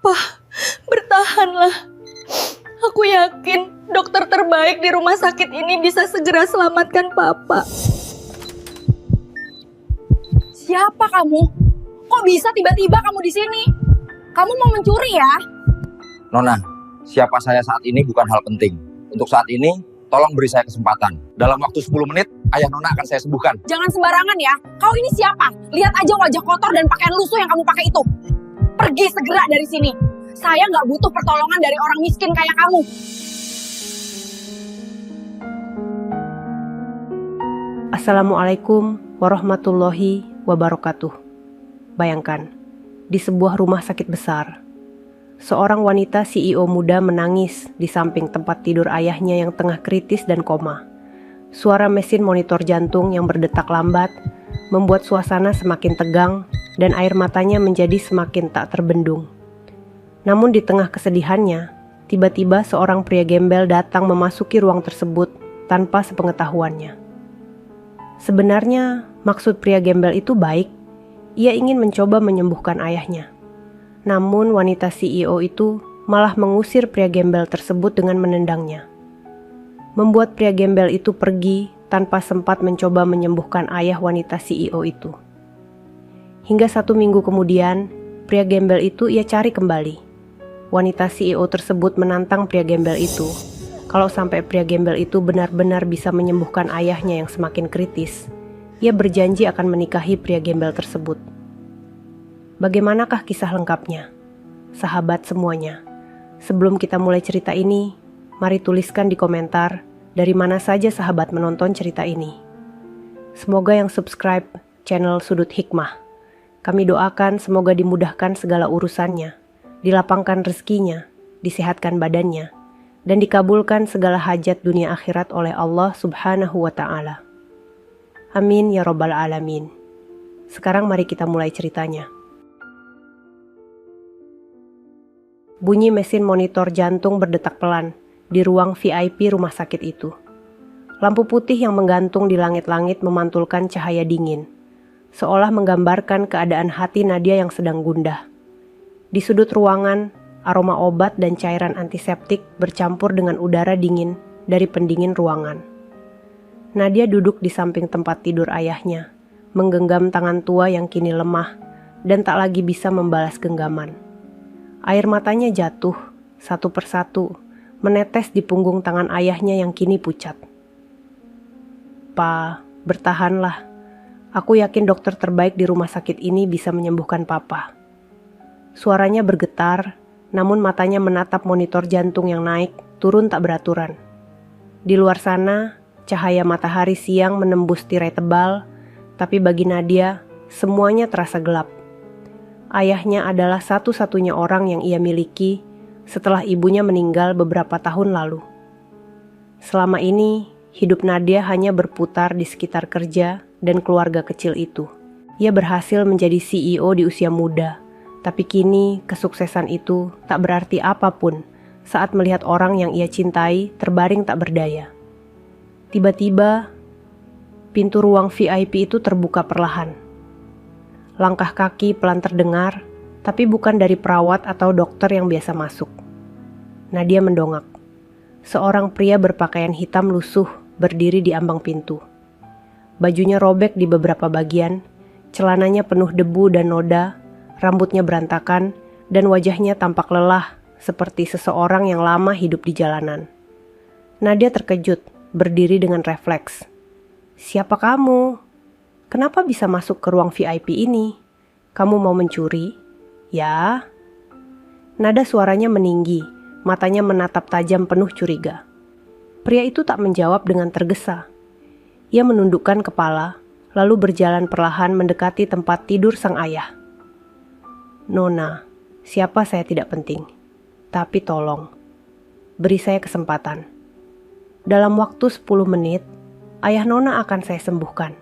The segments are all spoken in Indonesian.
Pak, bertahanlah. Aku yakin dokter terbaik di rumah sakit ini bisa segera selamatkan Papa. Siapa kamu? Kok bisa tiba-tiba kamu di sini? Kamu mau mencuri ya? Nona, siapa saya saat ini bukan hal penting. Untuk saat ini, tolong beri saya kesempatan. Dalam waktu 10 menit, ayah Nona akan saya sembuhkan. Jangan sembarangan ya. Kau ini siapa? Lihat aja wajah kotor dan pakaian lusuh yang kamu pakai itu. Pergi segera dari sini. Saya nggak butuh pertolongan dari orang miskin kayak kamu. Assalamualaikum warahmatullahi wabarakatuh. Bayangkan, di sebuah rumah sakit besar, seorang wanita CEO muda menangis di samping tempat tidur ayahnya yang tengah kritis dan koma. Suara mesin monitor jantung yang berdetak lambat membuat suasana semakin tegang dan air matanya menjadi semakin tak terbendung. Namun di tengah kesedihannya, tiba-tiba seorang pria gembel datang memasuki ruang tersebut tanpa sepengetahuannya. Sebenarnya maksud pria gembel itu baik. Ia ingin mencoba menyembuhkan ayahnya. Namun wanita CEO itu malah mengusir pria gembel tersebut dengan menendangnya. Membuat pria gembel itu pergi tanpa sempat mencoba menyembuhkan ayah wanita CEO itu. Hingga 1 minggu kemudian, pria gembel itu ia cari kembali. Wanita CEO tersebut menantang pria gembel itu. Kalau sampai pria gembel itu benar-benar bisa menyembuhkan ayahnya yang semakin kritis, ia berjanji akan menikahi pria gembel tersebut. Bagaimanakah kisah lengkapnya? Sahabat semuanya, sebelum kita mulai cerita ini, mari tuliskan di komentar dari mana saja sahabat menonton cerita ini. Semoga yang subscribe channel Sudut Hikmah. Kami doakan semoga dimudahkan segala urusannya, dilapangkan rezekinya, disehatkan badannya, dan dikabulkan segala hajat dunia akhirat oleh Allah Subhanahu wa Ta'ala. Amin ya Rabbal Alamin. Sekarang mari kita mulai ceritanya. Bunyi mesin monitor jantung berdetak pelan di ruang VIP rumah sakit itu. Lampu putih yang menggantung di langit-langit memantulkan cahaya dingin, seolah menggambarkan keadaan hati Nadia yang sedang gundah. Di sudut ruangan, aroma obat dan cairan antiseptik bercampur dengan udara dingin dari pendingin ruangan. Nadia duduk di samping tempat tidur ayahnya, menggenggam tangan tua yang kini lemah dan tak lagi bisa membalas genggaman. Air matanya jatuh, satu persatu, menetes di punggung tangan ayahnya yang kini pucat. "Pa, bertahanlah. Aku yakin dokter terbaik di rumah sakit ini bisa menyembuhkan Papa." Suaranya bergetar, namun matanya menatap monitor jantung yang naik, turun tak beraturan. Di luar sana, cahaya matahari siang menembus tirai tebal, tapi bagi Nadia, semuanya terasa gelap. Ayahnya adalah satu-satunya orang yang ia miliki setelah ibunya meninggal beberapa tahun lalu. Selama ini, hidup Nadia hanya berputar di sekitar kerja dan keluarga kecil itu. Ia berhasil menjadi CEO di usia muda, tapi kini kesuksesan itu tak berarti apapun saat melihat orang yang ia cintai terbaring tak berdaya. Tiba-tiba, pintu ruang VIP itu terbuka perlahan. Langkah kaki pelan terdengar, tapi bukan dari perawat atau dokter yang biasa masuk. Nadia mendongak. Seorang pria berpakaian hitam lusuh berdiri di ambang pintu. Bajunya robek di beberapa bagian, celananya penuh debu dan noda, rambutnya berantakan, dan wajahnya tampak lelah seperti seseorang yang lama hidup di jalanan. Nadia terkejut, berdiri dengan refleks. "Siapa kamu? Kenapa bisa masuk ke ruang VIP ini? Kamu mau mencuri?" "Ya." Nada suaranya meninggi, matanya menatap tajam penuh curiga. Pria itu tak menjawab dengan tergesa. Ia menundukkan kepala, lalu berjalan perlahan mendekati tempat tidur sang ayah. "Nona, siapa saya tidak penting. Tapi tolong, beri saya kesempatan. Dalam waktu 10 menit, ayah Nona akan saya sembuhkan."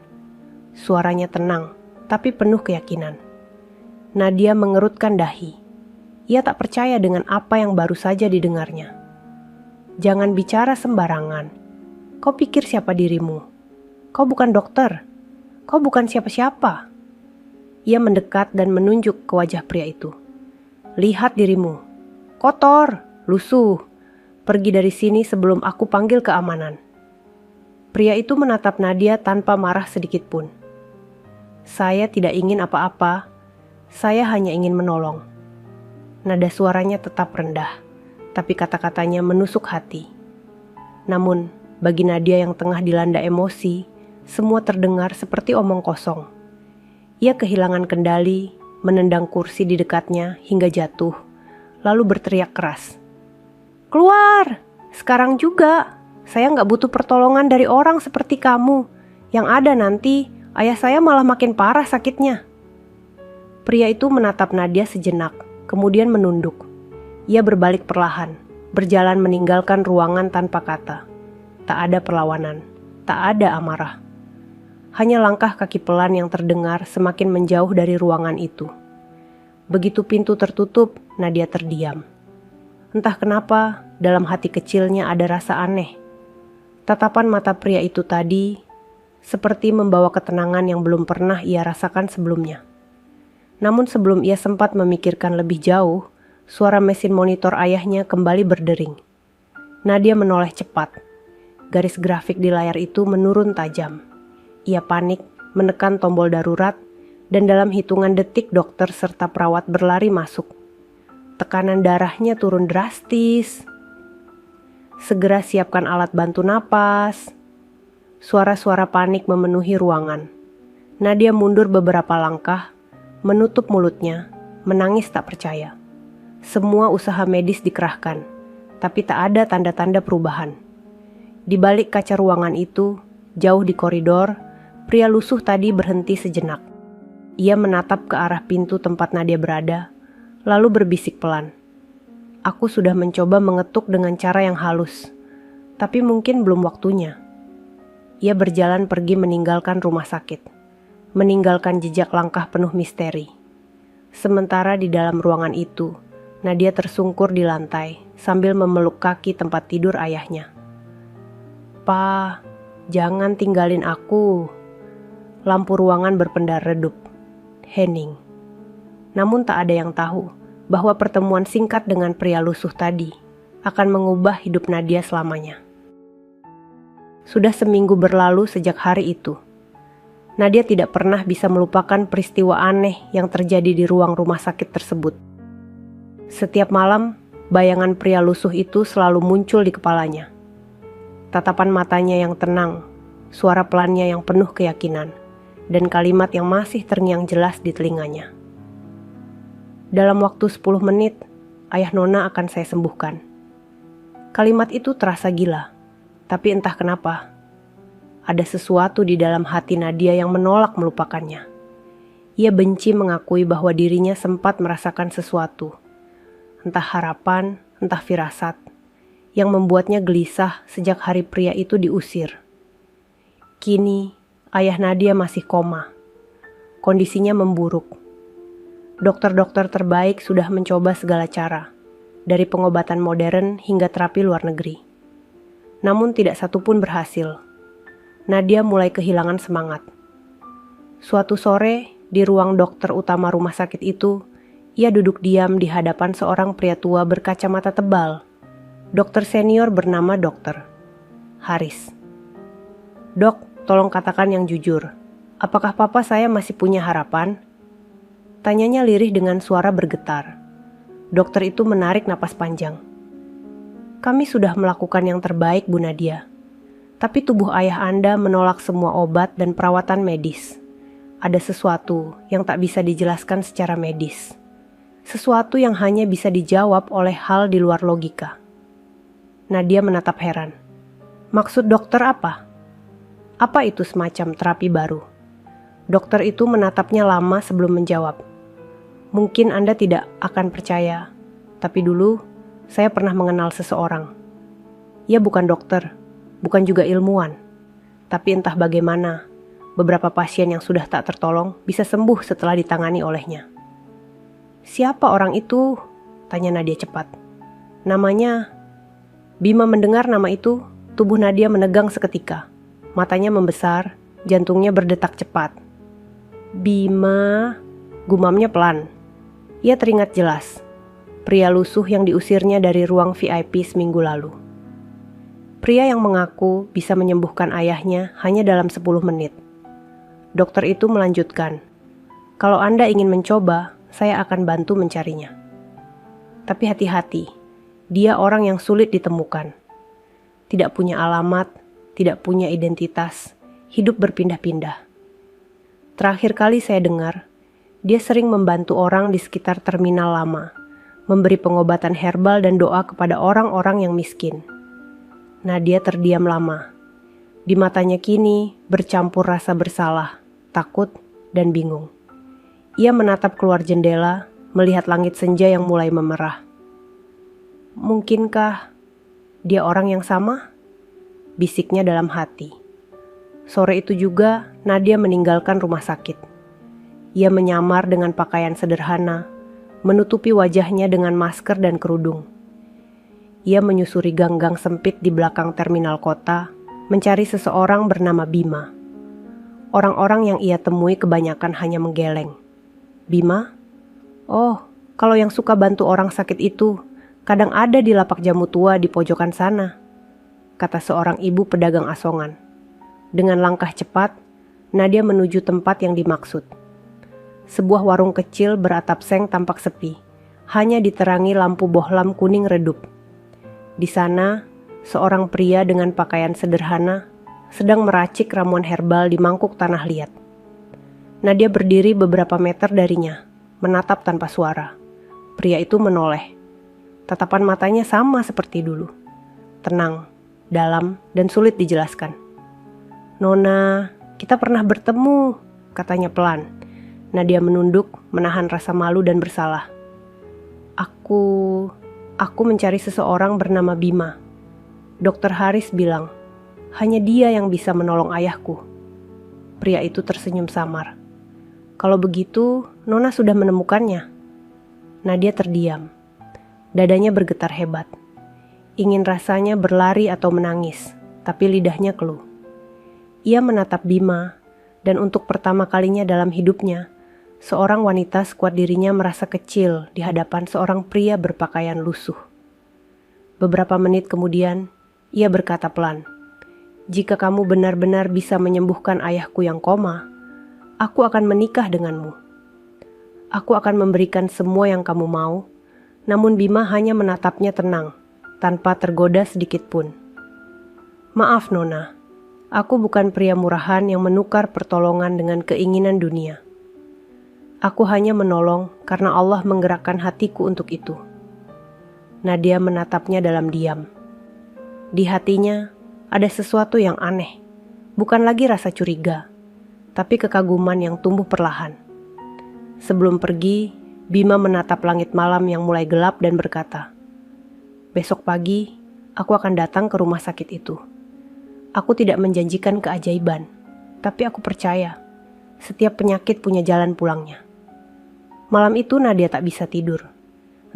Suaranya tenang, tapi penuh keyakinan. Nadia mengerutkan dahi. Ia tak percaya dengan apa yang baru saja didengarnya. "Jangan bicara sembarangan. Kau pikir siapa dirimu? Kau bukan dokter. Kau bukan siapa-siapa." Ia mendekat dan menunjuk ke wajah pria itu. Lihat dirimu. Kotor, lusuh. Pergi dari sini sebelum aku panggil keamanan. Pria itu menatap Nadia tanpa marah sedikit pun. Saya tidak ingin apa-apa. Saya hanya ingin menolong. Nada suaranya tetap rendah, tapi kata-katanya menusuk hati. Namun, bagi Nadia yang tengah dilanda emosi, semua terdengar seperti omong kosong. Ia kehilangan kendali, menendang kursi di dekatnya hingga jatuh, lalu berteriak keras. Keluar! Sekarang juga! Saya nggak butuh pertolongan dari orang seperti kamu. Yang ada nanti, ayah saya malah makin parah sakitnya. Pria itu menatap Nadia sejenak, kemudian menunduk. Ia berbalik perlahan, berjalan meninggalkan ruangan tanpa kata. Tak ada perlawanan, tak ada amarah. Hanya langkah kaki pelan yang terdengar semakin menjauh dari ruangan itu. Begitu pintu tertutup, Nadia terdiam. Entah kenapa, dalam hati kecilnya ada rasa aneh. Tatapan mata pria itu tadi seperti membawa ketenangan yang belum pernah ia rasakan sebelumnya. Namun sebelum ia sempat memikirkan lebih jauh, suara mesin monitor ayahnya kembali berdering. Nadia menoleh cepat. Garis grafik di layar itu menurun tajam. Ia panik, menekan tombol darurat, dan dalam hitungan detik dokter serta perawat berlari masuk. Tekanan darahnya turun drastis. Segera siapkan alat bantu napas. Suara-suara panik memenuhi ruangan. Nadia mundur beberapa langkah, menutup mulutnya, menangis tak percaya. Semua usaha medis dikerahkan, tapi tak ada tanda-tanda perubahan. Di balik kaca ruangan itu, jauh di koridor, pria lusuh tadi berhenti sejenak. Ia menatap ke arah pintu tempat Nadia berada, lalu berbisik pelan. Aku sudah mencoba mengetuk dengan cara yang halus, tapi mungkin belum waktunya. Ia berjalan pergi meninggalkan rumah sakit, meninggalkan jejak langkah penuh misteri. Sementara di dalam ruangan itu, Nadia tersungkur di lantai sambil memeluk kaki tempat tidur ayahnya. Pa, jangan tinggalin aku. Lampu ruangan berpendar redup. Hening. Namun tak ada yang tahu bahwa pertemuan singkat dengan pria lusuh tadi akan mengubah hidup Nadia selamanya. Sudah seminggu berlalu sejak hari itu. Nadia tidak pernah bisa melupakan peristiwa aneh yang terjadi di ruang rumah sakit tersebut. Setiap malam, bayangan pria lusuh itu selalu muncul di kepalanya. Tatapan matanya yang tenang, suara pelannya yang penuh keyakinan, dan kalimat yang masih terngiang jelas di telinganya. Dalam waktu 10 menit, ayah Nona akan saya sembuhkan. Kalimat itu terasa gila, tapi entah kenapa, ada sesuatu di dalam hati Nadia yang menolak melupakannya. Ia benci mengakui bahwa dirinya sempat merasakan sesuatu, entah harapan, entah firasat, yang membuatnya gelisah sejak hari pria itu diusir. Kini, ayah Nadia masih koma. Kondisinya memburuk. Dokter-dokter terbaik sudah mencoba segala cara, dari pengobatan modern hingga terapi luar negeri. Namun tidak satu pun berhasil. Nadia mulai kehilangan semangat. Suatu sore, di ruang dokter utama rumah sakit itu, ia duduk diam di hadapan seorang pria tua berkacamata tebal. Dokter senior bernama Dokter Haris. Dok, tolong katakan yang jujur. Apakah papa saya masih punya harapan? Tanyanya lirih dengan suara bergetar. Dokter itu menarik napas panjang. Kami sudah melakukan yang terbaik, Bu Nadia. Tapi tubuh ayah Anda menolak semua obat dan perawatan medis. Ada sesuatu yang tak bisa dijelaskan secara medis. Sesuatu yang hanya bisa dijawab oleh hal di luar logika. Nadia menatap heran. Maksud dokter apa? Apa itu semacam terapi baru? Dokter itu menatapnya lama sebelum menjawab. Mungkin Anda tidak akan percaya, tapi dulu saya pernah mengenal seseorang. Ia bukan dokter, bukan juga ilmuwan. Tapi entah bagaimana, beberapa pasien yang sudah tak tertolong bisa sembuh setelah ditangani olehnya. Siapa orang itu? Tanya Nadia cepat. Namanya. Bima mendengar nama itu, tubuh Nadia menegang seketika. Matanya membesar, jantungnya berdetak cepat. Bima, gumamnya pelan. Ia teringat jelas, pria lusuh yang diusirnya dari ruang VIP seminggu lalu. Pria yang mengaku bisa menyembuhkan ayahnya hanya dalam 10 menit. Dokter itu melanjutkan, "Kalau Anda ingin mencoba, saya akan bantu mencarinya. Tapi hati-hati, dia orang yang sulit ditemukan. Tidak punya alamat, tidak punya identitas, hidup berpindah-pindah. Terakhir kali saya dengar, dia sering membantu orang di sekitar terminal lama, memberi pengobatan herbal dan doa kepada orang-orang yang miskin." Nadia terdiam lama. Di matanya kini bercampur rasa bersalah, takut, dan bingung. Ia menatap keluar jendela, melihat langit senja yang mulai memerah. Mungkinkah dia orang yang sama? Bisiknya dalam hati. Sore itu juga Nadia meninggalkan rumah sakit. Ia menyamar dengan pakaian sederhana, menutupi wajahnya dengan masker dan kerudung. Ia menyusuri gang-gang sempit di belakang terminal kota, mencari seseorang bernama Bima. Orang-orang yang ia temui kebanyakan hanya menggeleng. "Bima? Oh, kalau yang suka bantu orang sakit itu, kadang ada di lapak jamu tua di pojokan sana," kata seorang ibu pedagang asongan. Dengan langkah cepat, Nadia menuju tempat yang dimaksud. Sebuah warung kecil beratap seng tampak sepi, hanya diterangi lampu bohlam kuning redup. Di sana, seorang pria dengan pakaian sederhana sedang meracik ramuan herbal di mangkuk tanah liat. Nadia berdiri beberapa meter darinya, menatap tanpa suara. Pria itu menoleh. Tatapan matanya sama seperti dulu. Tenang, dalam, dan sulit dijelaskan. "Nona, kita pernah bertemu," katanya pelan. Nadia menunduk, menahan rasa malu dan bersalah. Aku mencari seseorang bernama Bima. Dokter Haris bilang, hanya dia yang bisa menolong ayahku." Pria itu tersenyum samar. "Kalau begitu, Nona sudah menemukannya?" Nadia terdiam. Dadanya bergetar hebat. Ingin rasanya berlari atau menangis, tapi lidahnya keluh. Ia menatap Bima, dan untuk pertama kalinya dalam hidupnya, seorang wanita sekuat dirinya merasa kecil di hadapan seorang pria berpakaian lusuh. Beberapa menit kemudian, ia berkata pelan, "Jika kamu benar-benar bisa menyembuhkan ayahku yang koma, aku akan menikah denganmu. Aku akan memberikan semua yang kamu mau." Namun Bima hanya menatapnya tenang, tanpa tergoda sedikit pun. "Maaf Nona, aku bukan pria murahan yang menukar pertolongan dengan keinginan dunia. Aku hanya menolong karena Allah menggerakkan hatiku untuk itu." Nadia menatapnya dalam diam. Di hatinya ada sesuatu yang aneh, bukan lagi rasa curiga, tapi kekaguman yang tumbuh perlahan. Sebelum pergi, Bima menatap langit malam yang mulai gelap dan berkata, "Besok pagi, aku akan datang ke rumah sakit itu. Aku tidak menjanjikan keajaiban, tapi aku percaya setiap penyakit punya jalan pulangnya." Malam itu Nadia tak bisa tidur.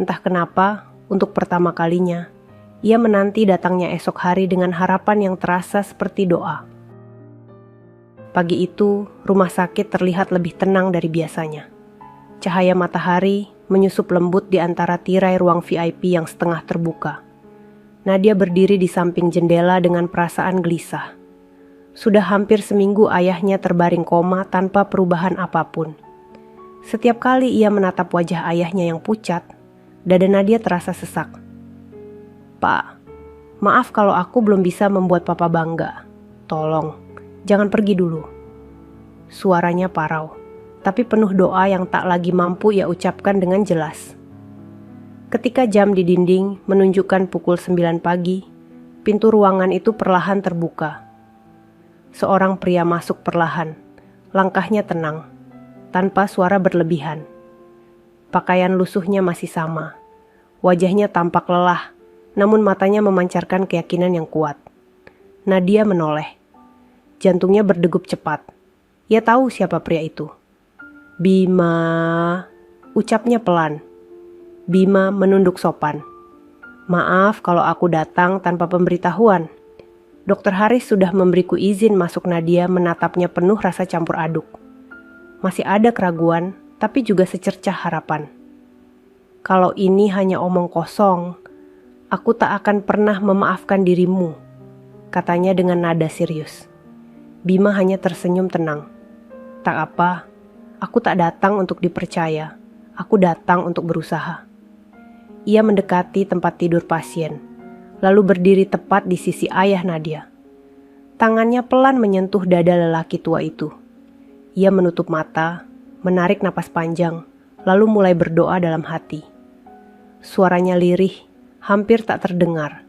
Entah kenapa, untuk pertama kalinya, ia menanti datangnya esok hari dengan harapan yang terasa seperti doa. Pagi itu, rumah sakit terlihat lebih tenang dari biasanya. Cahaya matahari menyusup lembut di antara tirai ruang VIP yang setengah terbuka. Nadia berdiri di samping jendela dengan perasaan gelisah. Sudah hampir seminggu ayahnya terbaring koma tanpa perubahan apapun. Setiap kali ia menatap wajah ayahnya yang pucat, dada Nadia terasa sesak. "Pak, maaf kalau aku belum bisa membuat Papa bangga. Tolong, jangan pergi dulu." Suaranya parau, tapi penuh doa yang tak lagi mampu ia ucapkan dengan jelas. Ketika jam di dinding menunjukkan pukul 9 pagi, pintu ruangan itu perlahan terbuka. Seorang pria masuk perlahan, langkahnya tenang, tanpa suara berlebihan. Pakaian lusuhnya masih sama, wajahnya tampak lelah, namun matanya memancarkan keyakinan yang kuat. Nadia menoleh, jantungnya berdegup cepat. Ia tahu siapa pria itu. "Bima," ucapnya pelan. Bima menunduk sopan. "Maaf kalau aku datang tanpa pemberitahuan. Dokter Haris sudah memberiku izin masuk." Nadia menatapnya penuh rasa campur aduk. Masih ada keraguan, tapi juga secercah harapan. Kalau ini hanya omong kosong, aku tak akan pernah memaafkan dirimu, katanya dengan nada serius. Bima hanya tersenyum tenang. Tak apa, aku tak datang untuk dipercaya, aku datang untuk berusaha. Ia mendekati tempat tidur pasien, lalu berdiri tepat di sisi ayah Nadia. Tangannya pelan menyentuh dada lelaki tua itu. Ia menutup mata, menarik napas panjang, lalu mulai berdoa dalam hati. Suaranya lirih, hampir tak terdengar,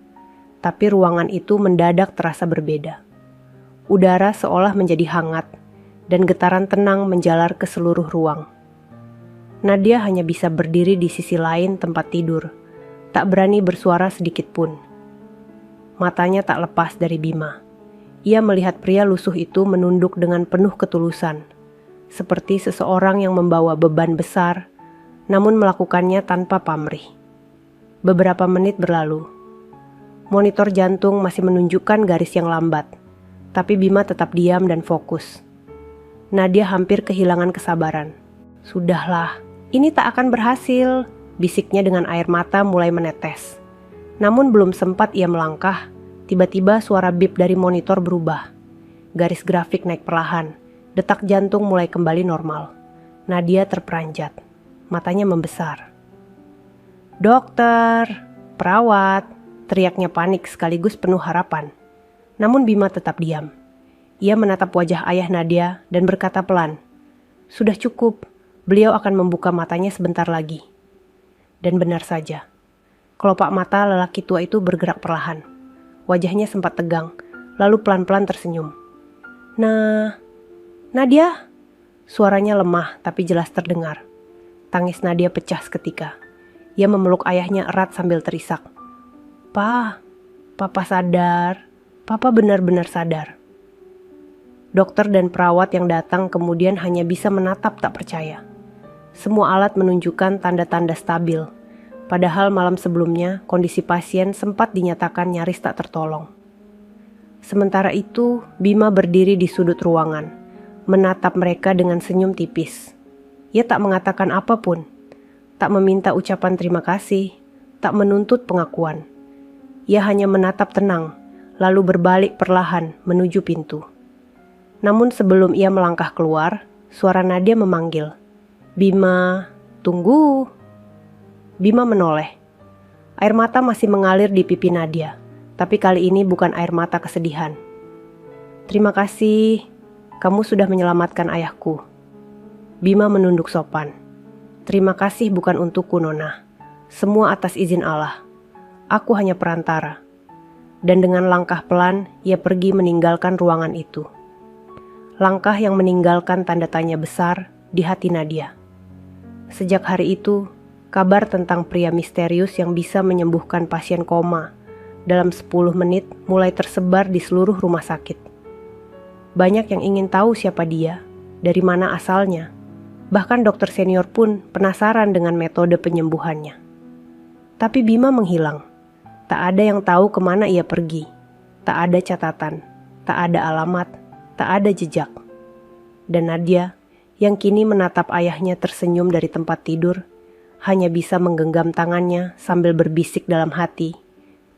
tapi ruangan itu mendadak terasa berbeda. Udara seolah menjadi hangat, dan getaran tenang menjalar ke seluruh ruang. Nadia hanya bisa berdiri di sisi lain tempat tidur, tak berani bersuara sedikit pun. Matanya tak lepas dari Bima. Ia melihat pria lusuh itu menunduk dengan penuh ketulusan, seperti seseorang yang membawa beban besar, namun melakukannya tanpa pamrih. Beberapa menit berlalu. Monitor jantung masih menunjukkan garis yang lambat, tapi Bima tetap diam dan fokus. Nadia hampir kehilangan kesabaran. Sudahlah, ini tak akan berhasil, bisiknya dengan air mata mulai menetes. Namun belum sempat ia melangkah, tiba-tiba suara bip dari monitor berubah. Garis grafik naik perlahan, detak jantung mulai kembali normal. Nadia terperanjat, matanya membesar. "Dokter, perawat," teriaknya panik sekaligus penuh harapan. Namun Bima tetap diam. Ia menatap wajah ayah Nadia dan berkata pelan, "Sudah cukup, beliau akan membuka matanya sebentar lagi." Dan benar saja, kelopak mata lelaki tua itu bergerak perlahan. Wajahnya sempat tegang, lalu pelan-pelan tersenyum. Nadia?" Suaranya lemah tapi jelas terdengar. Tangis Nadia pecah seketika. Ia memeluk ayahnya erat sambil terisak. Papa sadar. Papa benar-benar sadar." Dokter dan perawat yang datang kemudian hanya bisa menatap tak percaya. Semua alat menunjukkan tanda-tanda stabil. Padahal malam sebelumnya kondisi pasien sempat dinyatakan nyaris tak tertolong. Sementara itu, Bima berdiri di sudut ruangan, menatap mereka dengan senyum tipis. Ia tak mengatakan apapun, tak meminta ucapan terima kasih, tak menuntut pengakuan. Ia hanya menatap tenang, lalu berbalik perlahan menuju pintu. Namun sebelum ia melangkah keluar, suara Nadia memanggil, "Bima, tunggu." Bima menoleh. Air mata masih mengalir di pipi Nadia, tapi kali ini bukan air mata kesedihan. "Terima kasih, kamu sudah menyelamatkan ayahku." Bima menunduk sopan. "Terima kasih bukan untukku, Nona. Semua atas izin Allah. Aku hanya perantara." Dan dengan langkah pelan, ia pergi meninggalkan ruangan itu. Langkah yang meninggalkan tanda tanya besar di hati Nadia. Sejak hari itu, kabar tentang pria misterius yang bisa menyembuhkan pasien koma dalam 10 menit mulai tersebar di seluruh rumah sakit. Banyak yang ingin tahu siapa dia, dari mana asalnya. Bahkan dokter senior pun penasaran dengan metode penyembuhannya. Tapi Bima menghilang. Tak ada yang tahu kemana ia pergi. Tak ada catatan, tak ada alamat, tak ada jejak. Dan Nadia, yang kini menatap ayahnya tersenyum dari tempat tidur, hanya bisa menggenggam tangannya sambil berbisik dalam hati,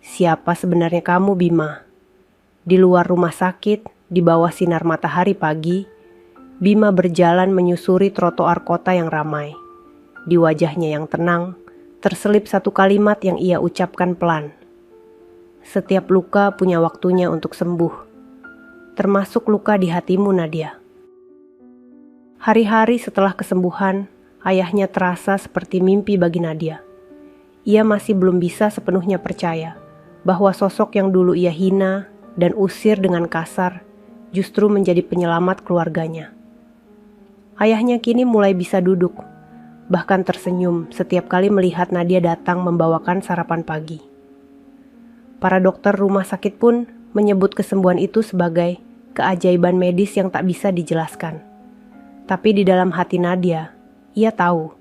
"Siapa sebenarnya kamu, Bima?" Di luar rumah sakit, di bawah sinar matahari pagi, Bima berjalan menyusuri trotoar kota yang ramai. Di wajahnya yang tenang, terselip satu kalimat yang ia ucapkan pelan. "Setiap luka punya waktunya untuk sembuh. Termasuk luka di hatimu, Nadia." Hari-hari setelah kesembuhan, ayahnya terasa seperti mimpi bagi Nadia. Ia masih belum bisa sepenuhnya percaya bahwa sosok yang dulu ia hina dan usir dengan kasar justru menjadi penyelamat keluarganya. Ayahnya kini mulai bisa duduk, bahkan tersenyum setiap kali melihat Nadia datang membawakan sarapan pagi. Para dokter rumah sakit pun menyebut kesembuhan itu sebagai keajaiban medis yang tak bisa dijelaskan. Tapi di dalam hati Nadia, ia tahu,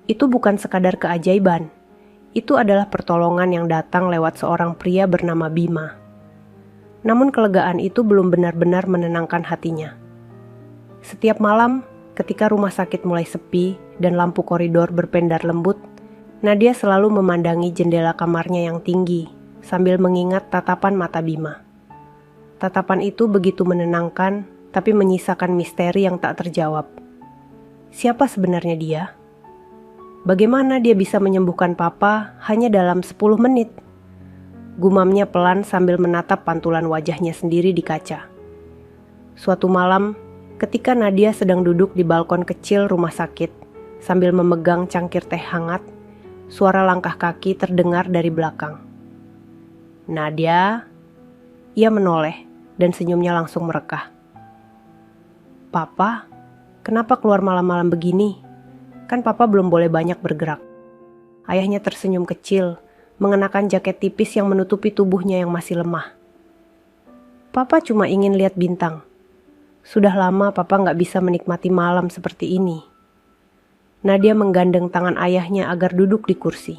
itu bukan sekadar keajaiban, itu adalah pertolongan yang datang lewat seorang pria bernama Bima. Namun kelegaan itu belum benar-benar menenangkan hatinya. Setiap malam, ketika rumah sakit mulai sepi dan lampu koridor berpendar lembut, Nadia selalu memandangi jendela kamarnya yang tinggi sambil mengingat tatapan mata Bima. Tatapan itu begitu menenangkan, tapi menyisakan misteri yang tak terjawab. Siapa sebenarnya dia? Bagaimana dia bisa menyembuhkan papa hanya dalam 10 menit? Gumamnya pelan sambil menatap pantulan wajahnya sendiri di kaca. Suatu malam, ketika Nadia sedang duduk di balkon kecil rumah sakit, sambil memegang cangkir teh hangat, suara langkah kaki terdengar dari belakang. Nadia, ia menoleh dan senyumnya langsung merekah. Papa, kenapa keluar malam-malam begini? Kan papa belum boleh banyak bergerak. Ayahnya tersenyum kecil, mengenakan jaket tipis yang menutupi tubuhnya yang masih lemah. Papa cuma ingin lihat bintang. Sudah lama papa nggak bisa menikmati malam seperti ini. Nadia menggandeng tangan ayahnya agar duduk di kursi.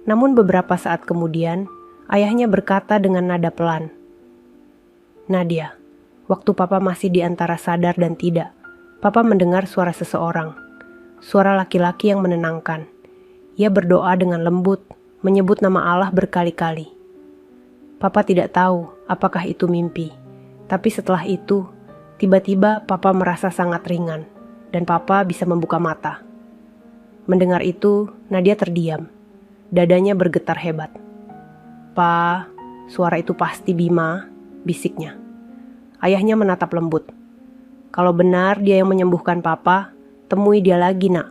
Namun beberapa saat kemudian, ayahnya berkata dengan nada pelan, Nadia, waktu papa masih di antara sadar dan tidak, papa mendengar suara seseorang, suara laki-laki yang menenangkan. Ia berdoa dengan lembut, menyebut nama Allah berkali-kali. Papa tidak tahu apakah itu mimpi, tapi setelah itu, tiba-tiba papa merasa sangat ringan, dan papa bisa membuka mata. Mendengar itu, Nadia terdiam, dadanya bergetar hebat. Pa, suara itu pasti Bima, bisiknya. Ayahnya menatap lembut. Kalau benar dia yang menyembuhkan papa, temui dia lagi, nak.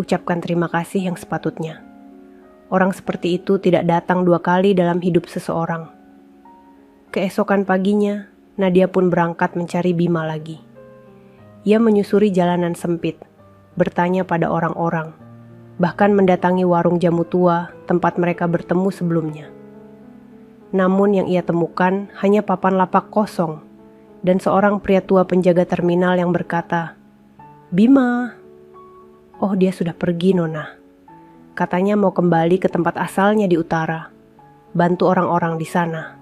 Ucapkan terima kasih yang sepatutnya. Orang seperti itu tidak datang 2 kali dalam hidup seseorang. Keesokan paginya, Nadia pun berangkat mencari Bima lagi. Ia menyusuri jalanan sempit, bertanya pada orang-orang, bahkan mendatangi warung jamu tua tempat mereka bertemu sebelumnya. Namun yang ia temukan hanya papan lapak kosong dan seorang pria tua penjaga terminal yang berkata, Bima. Oh, dia sudah pergi, Nona. Katanya mau kembali ke tempat asalnya di utara, bantu orang-orang di sana.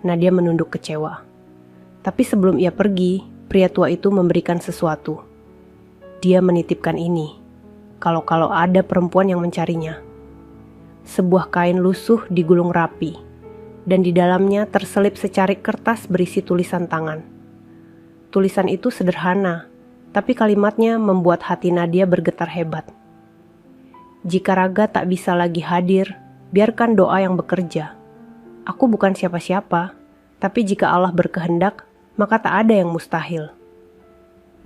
Nadia menunduk kecewa. Tapi sebelum ia pergi, pria tua itu memberikan sesuatu. Dia menitipkan ini, kalau ada perempuan yang mencarinya. Sebuah kain lusuh digulung rapi, dan di dalamnya terselip secarik kertas berisi tulisan tangan. Tulisan itu sederhana, tapi kalimatnya membuat hati Nadia bergetar hebat. Jika raga tak bisa lagi hadir, biarkan doa yang bekerja. Aku bukan siapa-siapa, tapi jika Allah berkehendak, maka tak ada yang mustahil.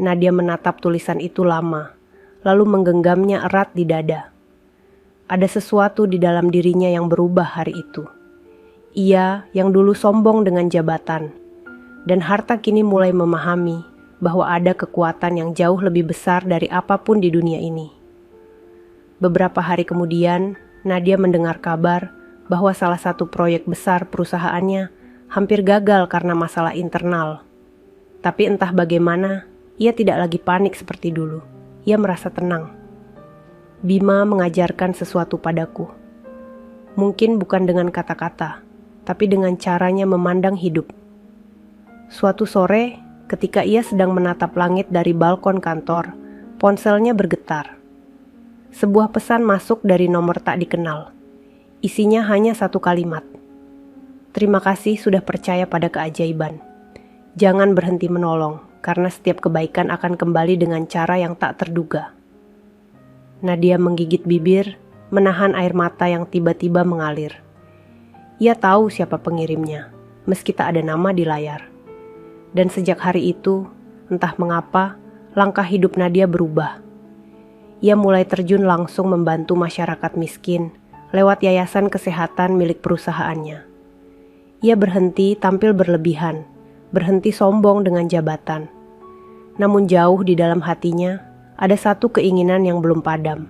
Nadia menatap tulisan itu lama, lalu menggenggamnya erat di dada. Ada sesuatu di dalam dirinya yang berubah hari itu. Ia yang dulu sombong dengan jabatan, dan harta kini mulai memahami bahwa ada kekuatan yang jauh lebih besar dari apapun di dunia ini. Beberapa hari kemudian, Nadia mendengar kabar bahwa salah satu proyek besar perusahaannya hampir gagal karena masalah internal. Tapi entah bagaimana, ia tidak lagi panik seperti dulu. Ia merasa tenang. Bima mengajarkan sesuatu padaku. Mungkin bukan dengan kata-kata, tapi dengan caranya memandang hidup. Suatu sore, ketika ia sedang menatap langit dari balkon kantor, ponselnya bergetar. Sebuah pesan masuk dari nomor tak dikenal. Isinya hanya satu kalimat. Terima kasih sudah percaya pada keajaiban. Jangan berhenti menolong, karena setiap kebaikan akan kembali dengan cara yang tak terduga. Nadia menggigit bibir, menahan air mata yang tiba-tiba mengalir. Ia tahu siapa pengirimnya, meski tak ada nama di layar. Dan sejak hari itu, entah mengapa, langkah hidup Nadia berubah. Ia mulai terjun langsung membantu masyarakat miskin lewat yayasan kesehatan milik perusahaannya. Ia berhenti tampil berlebihan, berhenti sombong dengan jabatan. Namun jauh di dalam hatinya, ada satu keinginan yang belum padam.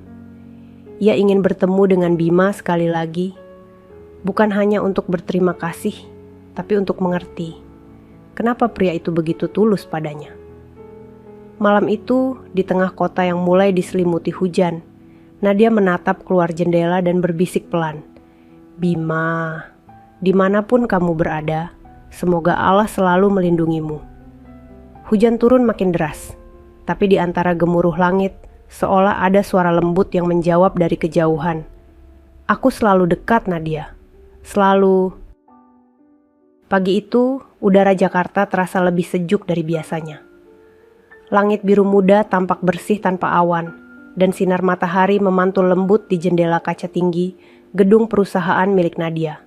Ia ingin bertemu dengan Bima sekali lagi, bukan hanya untuk berterima kasih, tapi untuk mengerti kenapa pria itu begitu tulus padanya. Malam itu, di tengah kota yang mulai diselimuti hujan, Nadia menatap keluar jendela dan berbisik pelan, Bima, dimanapun kamu berada, semoga Allah selalu melindungimu. Hujan turun makin deras, tapi di antara gemuruh langit, seolah ada suara lembut yang menjawab dari kejauhan. Aku selalu dekat, Nadia. Selalu. Pagi itu, udara Jakarta terasa lebih sejuk dari biasanya. Langit biru muda tampak bersih tanpa awan, dan sinar matahari memantul lembut di jendela kaca tinggi gedung perusahaan milik Nadia.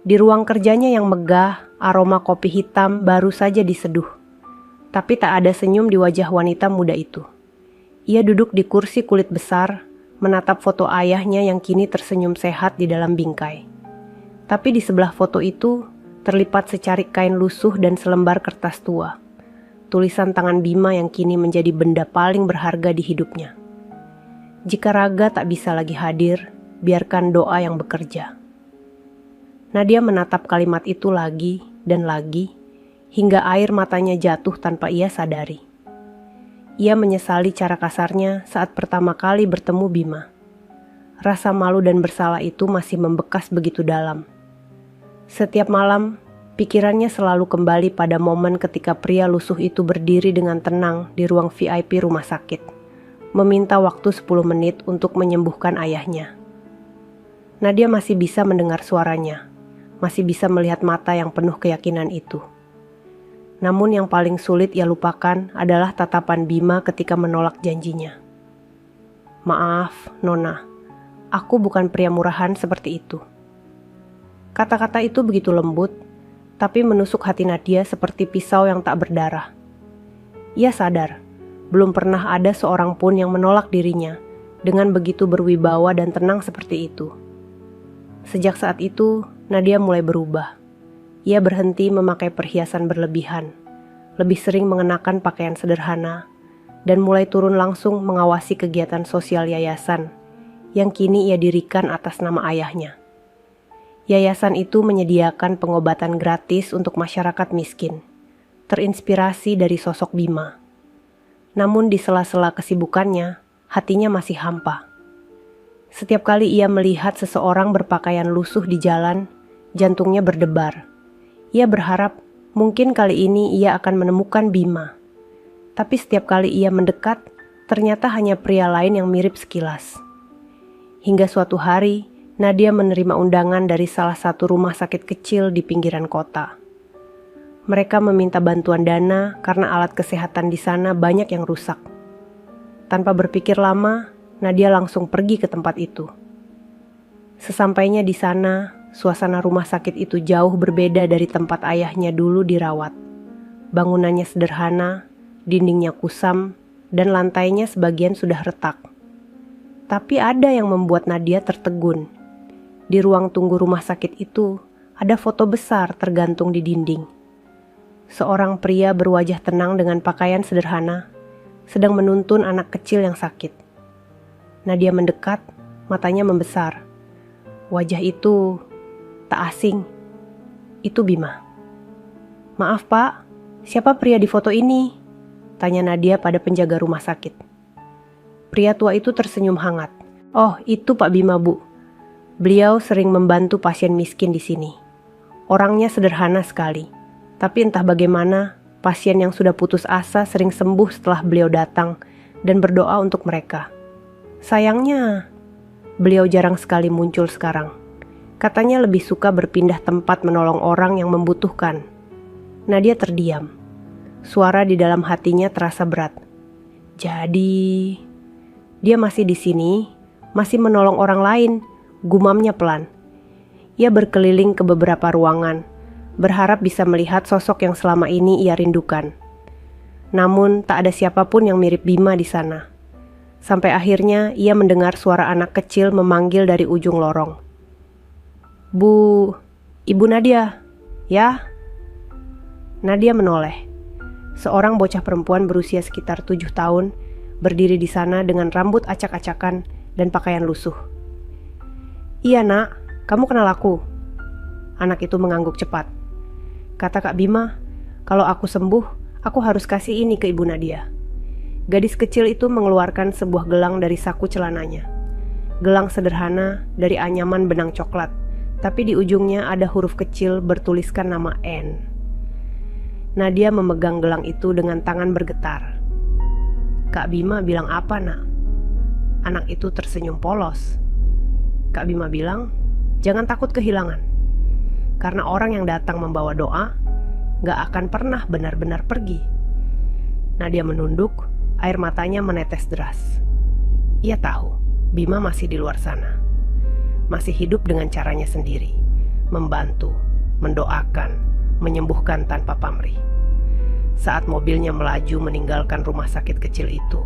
Di ruang kerjanya yang megah, aroma kopi hitam baru saja diseduh. Tapi tak ada senyum di wajah wanita muda itu. Ia duduk di kursi kulit besar, menatap foto ayahnya yang kini tersenyum sehat di dalam bingkai. Tapi di sebelah foto itu, terlipat secarik kain lusuh dan selembar kertas tua. Tulisan tangan Bima yang kini menjadi benda paling berharga di hidupnya. Jika Raga tak bisa lagi hadir, biarkan doa yang bekerja. Nadia menatap kalimat itu lagi dan lagi, hingga air matanya jatuh tanpa ia sadari. Ia menyesali cara kasarnya saat pertama kali bertemu Bima. Rasa malu dan bersalah itu masih membekas begitu dalam. Setiap malam, pikirannya selalu kembali pada momen ketika pria lusuh itu berdiri dengan tenang di ruang VIP rumah sakit, meminta waktu 10 menit untuk menyembuhkan ayahnya. Nadia masih bisa mendengar suaranya, masih bisa melihat mata yang penuh keyakinan itu. Namun yang paling sulit ia lupakan adalah tatapan Bima ketika menolak janjinya. "Maaf, Nona, aku bukan pria murahan seperti itu." Kata-kata itu begitu lembut, tapi menusuk hati Nadia seperti pisau yang tak berdarah. Ia sadar, belum pernah ada seorang pun yang menolak dirinya dengan begitu berwibawa dan tenang seperti itu. Sejak saat itu, Nadia mulai berubah. Ia berhenti memakai perhiasan berlebihan, lebih sering mengenakan pakaian sederhana, dan mulai turun langsung mengawasi kegiatan sosial yayasan yang kini ia dirikan atas nama ayahnya. Yayasan itu menyediakan pengobatan gratis untuk masyarakat miskin, terinspirasi dari sosok Bima. Namun di sela-sela kesibukannya, hatinya masih hampa. Setiap kali ia melihat seseorang berpakaian lusuh di jalan, jantungnya berdebar. Ia berharap mungkin kali ini ia akan menemukan Bima. Tapi setiap kali ia mendekat, ternyata hanya pria lain yang mirip sekilas. Hingga suatu hari, Nadia menerima undangan dari salah satu rumah sakit kecil di pinggiran kota. Mereka meminta bantuan dana karena alat kesehatan di sana banyak yang rusak. Tanpa berpikir lama, Nadia langsung pergi ke tempat itu. Sesampainya di sana, suasana rumah sakit itu jauh berbeda dari tempat ayahnya dulu dirawat. Bangunannya sederhana, dindingnya kusam, dan lantainya sebagian sudah retak. Tapi ada yang membuat Nadia tertegun. Di ruang tunggu rumah sakit itu, ada foto besar tergantung di dinding. Seorang pria berwajah tenang dengan pakaian sederhana, sedang menuntun anak kecil yang sakit. Nadia mendekat, matanya membesar. Wajah itu tak asing. Itu Bima. "Maaf Pak, siapa pria di foto ini?" tanya Nadia pada penjaga rumah sakit. Pria tua itu tersenyum hangat. "Oh, itu Pak Bima, Bu. Beliau sering membantu pasien miskin di sini. Orangnya sederhana sekali. Tapi entah bagaimana, pasien yang sudah putus asa sering sembuh setelah beliau datang dan berdoa untuk mereka. Sayangnya, beliau jarang sekali muncul sekarang. Katanya lebih suka berpindah tempat menolong orang yang membutuhkan." Nadia terdiam. Suara di dalam hatinya terasa berat. Jadi, dia masih di sini, masih menolong orang lain, gumamnya pelan. Ia berkeliling ke beberapa ruangan, berharap bisa melihat sosok yang selama ini ia rindukan. Namun tak ada siapapun yang mirip Bima di sana. Sampai akhirnya ia mendengar suara anak kecil memanggil dari ujung lorong. "Bu, Ibu Nadia, ya?" Nadia menoleh. Seorang bocah perempuan berusia sekitar 7 tahun berdiri di sana dengan rambut acak-acakan dan pakaian lusuh. "Iya nak, kamu kenal aku?" Anak itu mengangguk cepat. "Kata Kak Bima, kalau aku sembuh, aku harus kasih ini ke Ibu Nadia." Gadis kecil itu mengeluarkan sebuah gelang dari saku celananya. Gelang sederhana dari anyaman benang coklat, tapi di ujungnya ada huruf kecil bertuliskan nama N. Nadia memegang gelang itu dengan tangan bergetar. Kak Bima bilang apa, Nak? Anak itu tersenyum polos. Kak Bima bilang, jangan takut kehilangan. Karena orang yang datang membawa doa gak akan pernah benar-benar pergi. Nadia menunduk, air matanya menetes deras. Ia tahu, Bima masih di luar sana. Masih hidup dengan caranya sendiri. Membantu, mendoakan, menyembuhkan tanpa pamrih. Saat mobilnya melaju meninggalkan rumah sakit kecil itu,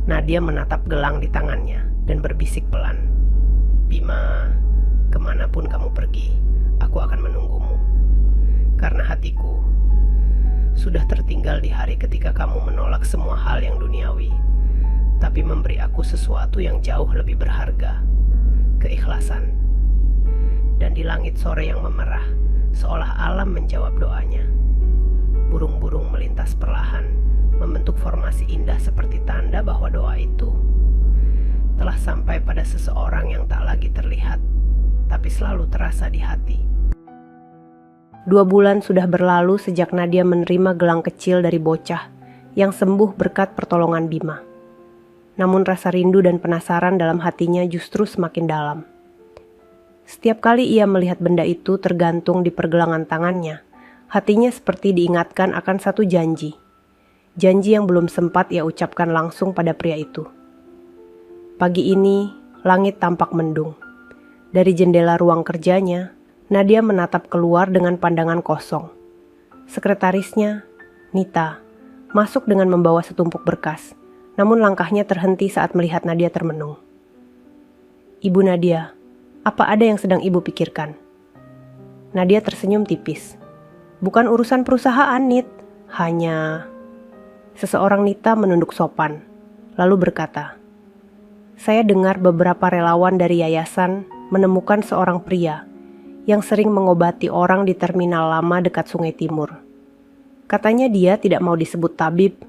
Nadia menatap gelang di tangannya dan berbisik pelan. Bima, kemanapun kamu pergi, aku akan menunggumu. Karena hatiku sudah tertinggal di hari ketika kamu menolak semua hal yang duniawi, tapi memberi aku sesuatu yang jauh lebih berharga, keikhlasan. Dan di langit sore yang memerah, seolah alam menjawab doanya. Burung-burung melintas perlahan, membentuk formasi indah seperti tanda bahwa doa itu telah sampai pada seseorang yang tak lagi terlihat, tapi selalu terasa di hati. 2 bulan sudah berlalu sejak Nadia menerima gelang kecil dari bocah yang sembuh berkat pertolongan Bima. Namun rasa rindu dan penasaran dalam hatinya justru semakin dalam. Setiap kali ia melihat benda itu tergantung di pergelangan tangannya, hatinya seperti diingatkan akan satu janji. Janji yang belum sempat ia ucapkan langsung pada pria itu. Pagi ini, langit tampak mendung. Dari jendela ruang kerjanya, Nadia menatap keluar dengan pandangan kosong. Sekretarisnya, Nita, masuk dengan membawa setumpuk berkas, namun langkahnya terhenti saat melihat Nadia termenung. Ibu Nadia, apa ada yang sedang ibu pikirkan? Nadia tersenyum tipis. Bukan urusan perusahaan, Nit. Hanya... Seseorang Nita menunduk sopan, lalu berkata, saya dengar beberapa relawan dari yayasan menemukan seorang pria yang sering mengobati orang di terminal lama dekat Sungai Timur. Katanya dia tidak mau disebut tabib,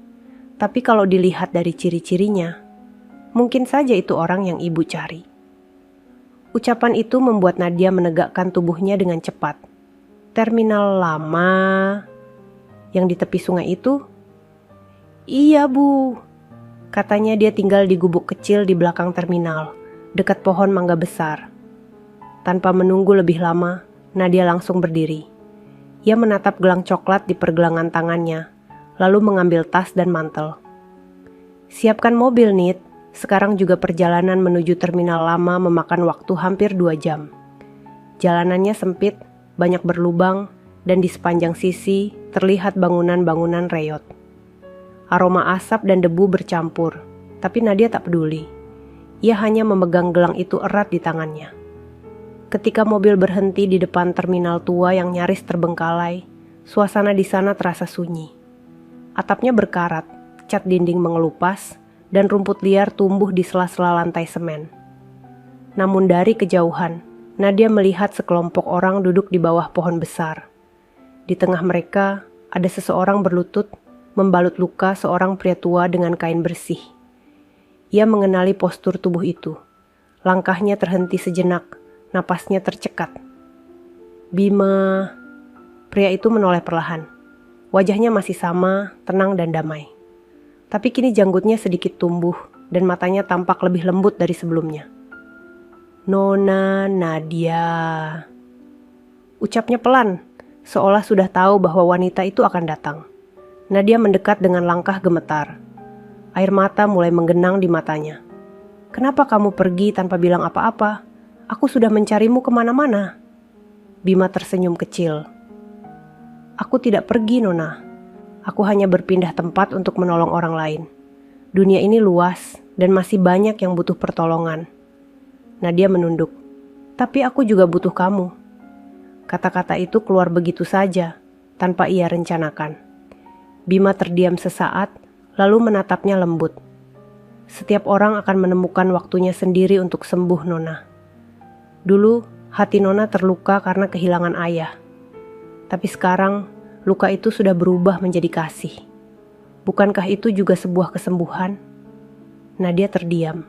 tapi kalau dilihat dari ciri-cirinya, mungkin saja itu orang yang ibu cari. Ucapan itu membuat Nadia menegakkan tubuhnya dengan cepat. Terminal lama yang di tepi sungai itu? Iya, Bu. Katanya dia tinggal di gubuk kecil di belakang terminal, dekat pohon mangga besar. Tanpa menunggu lebih lama, Nadia langsung berdiri. Ia menatap gelang coklat di pergelangan tangannya, lalu mengambil tas dan mantel. Siapkan mobil, Nit. Sekarang juga perjalanan menuju terminal lama memakan waktu hampir 2 jam. Jalanannya sempit, banyak berlubang, dan di sepanjang sisi terlihat bangunan-bangunan reyot. Aroma asap dan debu bercampur, tapi Nadia tak peduli. Ia hanya memegang gelang itu erat di tangannya. Ketika mobil berhenti di depan terminal tua yang nyaris terbengkalai, suasana di sana terasa sunyi. Atapnya berkarat, cat dinding mengelupas, dan rumput liar tumbuh di sela-sela lantai semen. Namun dari kejauhan, Nadia melihat sekelompok orang duduk di bawah pohon besar. Di tengah mereka, ada seseorang berlutut, membalut luka seorang pria tua dengan kain bersih. Ia mengenali postur tubuh itu. Langkahnya terhenti sejenak, napasnya tercekat. Bima. Pria itu menoleh perlahan. Wajahnya masih sama, tenang dan damai. Tapi kini janggutnya sedikit tumbuh dan matanya tampak lebih lembut dari sebelumnya. Nona Nadia. Ucapnya pelan, seolah sudah tahu bahwa wanita itu akan datang. Nadia mendekat dengan langkah gemetar. Air mata mulai menggenang di matanya. Kenapa kamu pergi tanpa bilang apa-apa? Aku sudah mencarimu kemana-mana. Bima tersenyum kecil. Aku tidak pergi, Nona. Aku hanya berpindah tempat untuk menolong orang lain. Dunia ini luas dan masih banyak yang butuh pertolongan. Nadia menunduk. Tapi aku juga butuh kamu. Kata-kata itu keluar begitu saja, tanpa ia rencanakan. Bima terdiam sesaat, lalu menatapnya lembut. Setiap orang akan menemukan waktunya sendiri untuk sembuh, Nona. Dulu, hati Nona terluka karena kehilangan ayah. Tapi sekarang, luka itu sudah berubah menjadi kasih. Bukankah itu juga sebuah kesembuhan? Nadia terdiam.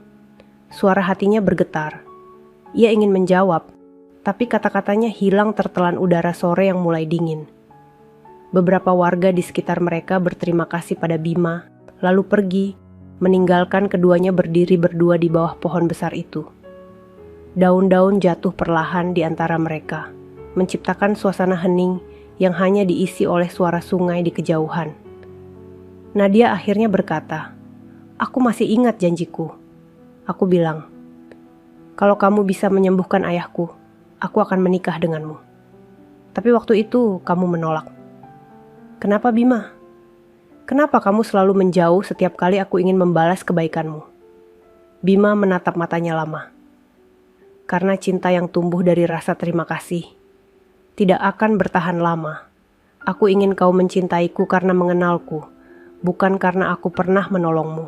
Suara hatinya bergetar. Ia ingin menjawab, tapi kata-katanya hilang tertelan udara sore yang mulai dingin. Beberapa warga di sekitar mereka berterima kasih pada Bima, lalu pergi, meninggalkan keduanya berdiri berdua di bawah pohon besar itu. Daun-daun jatuh perlahan di antara mereka, menciptakan suasana hening yang hanya diisi oleh suara sungai di kejauhan. Nadia akhirnya berkata, "Aku masih ingat janjiku." Aku bilang, "Kalau kamu bisa menyembuhkan ayahku, aku akan menikah denganmu." Tapi waktu itu kamu menolak. Kenapa, Bima? Kenapa kamu selalu menjauh setiap kali aku ingin membalas kebaikanmu? Bima menatap matanya lama. Karena cinta yang tumbuh dari rasa terima kasih tidak akan bertahan lama. Aku ingin kau mencintaiku karena mengenalku, bukan karena aku pernah menolongmu.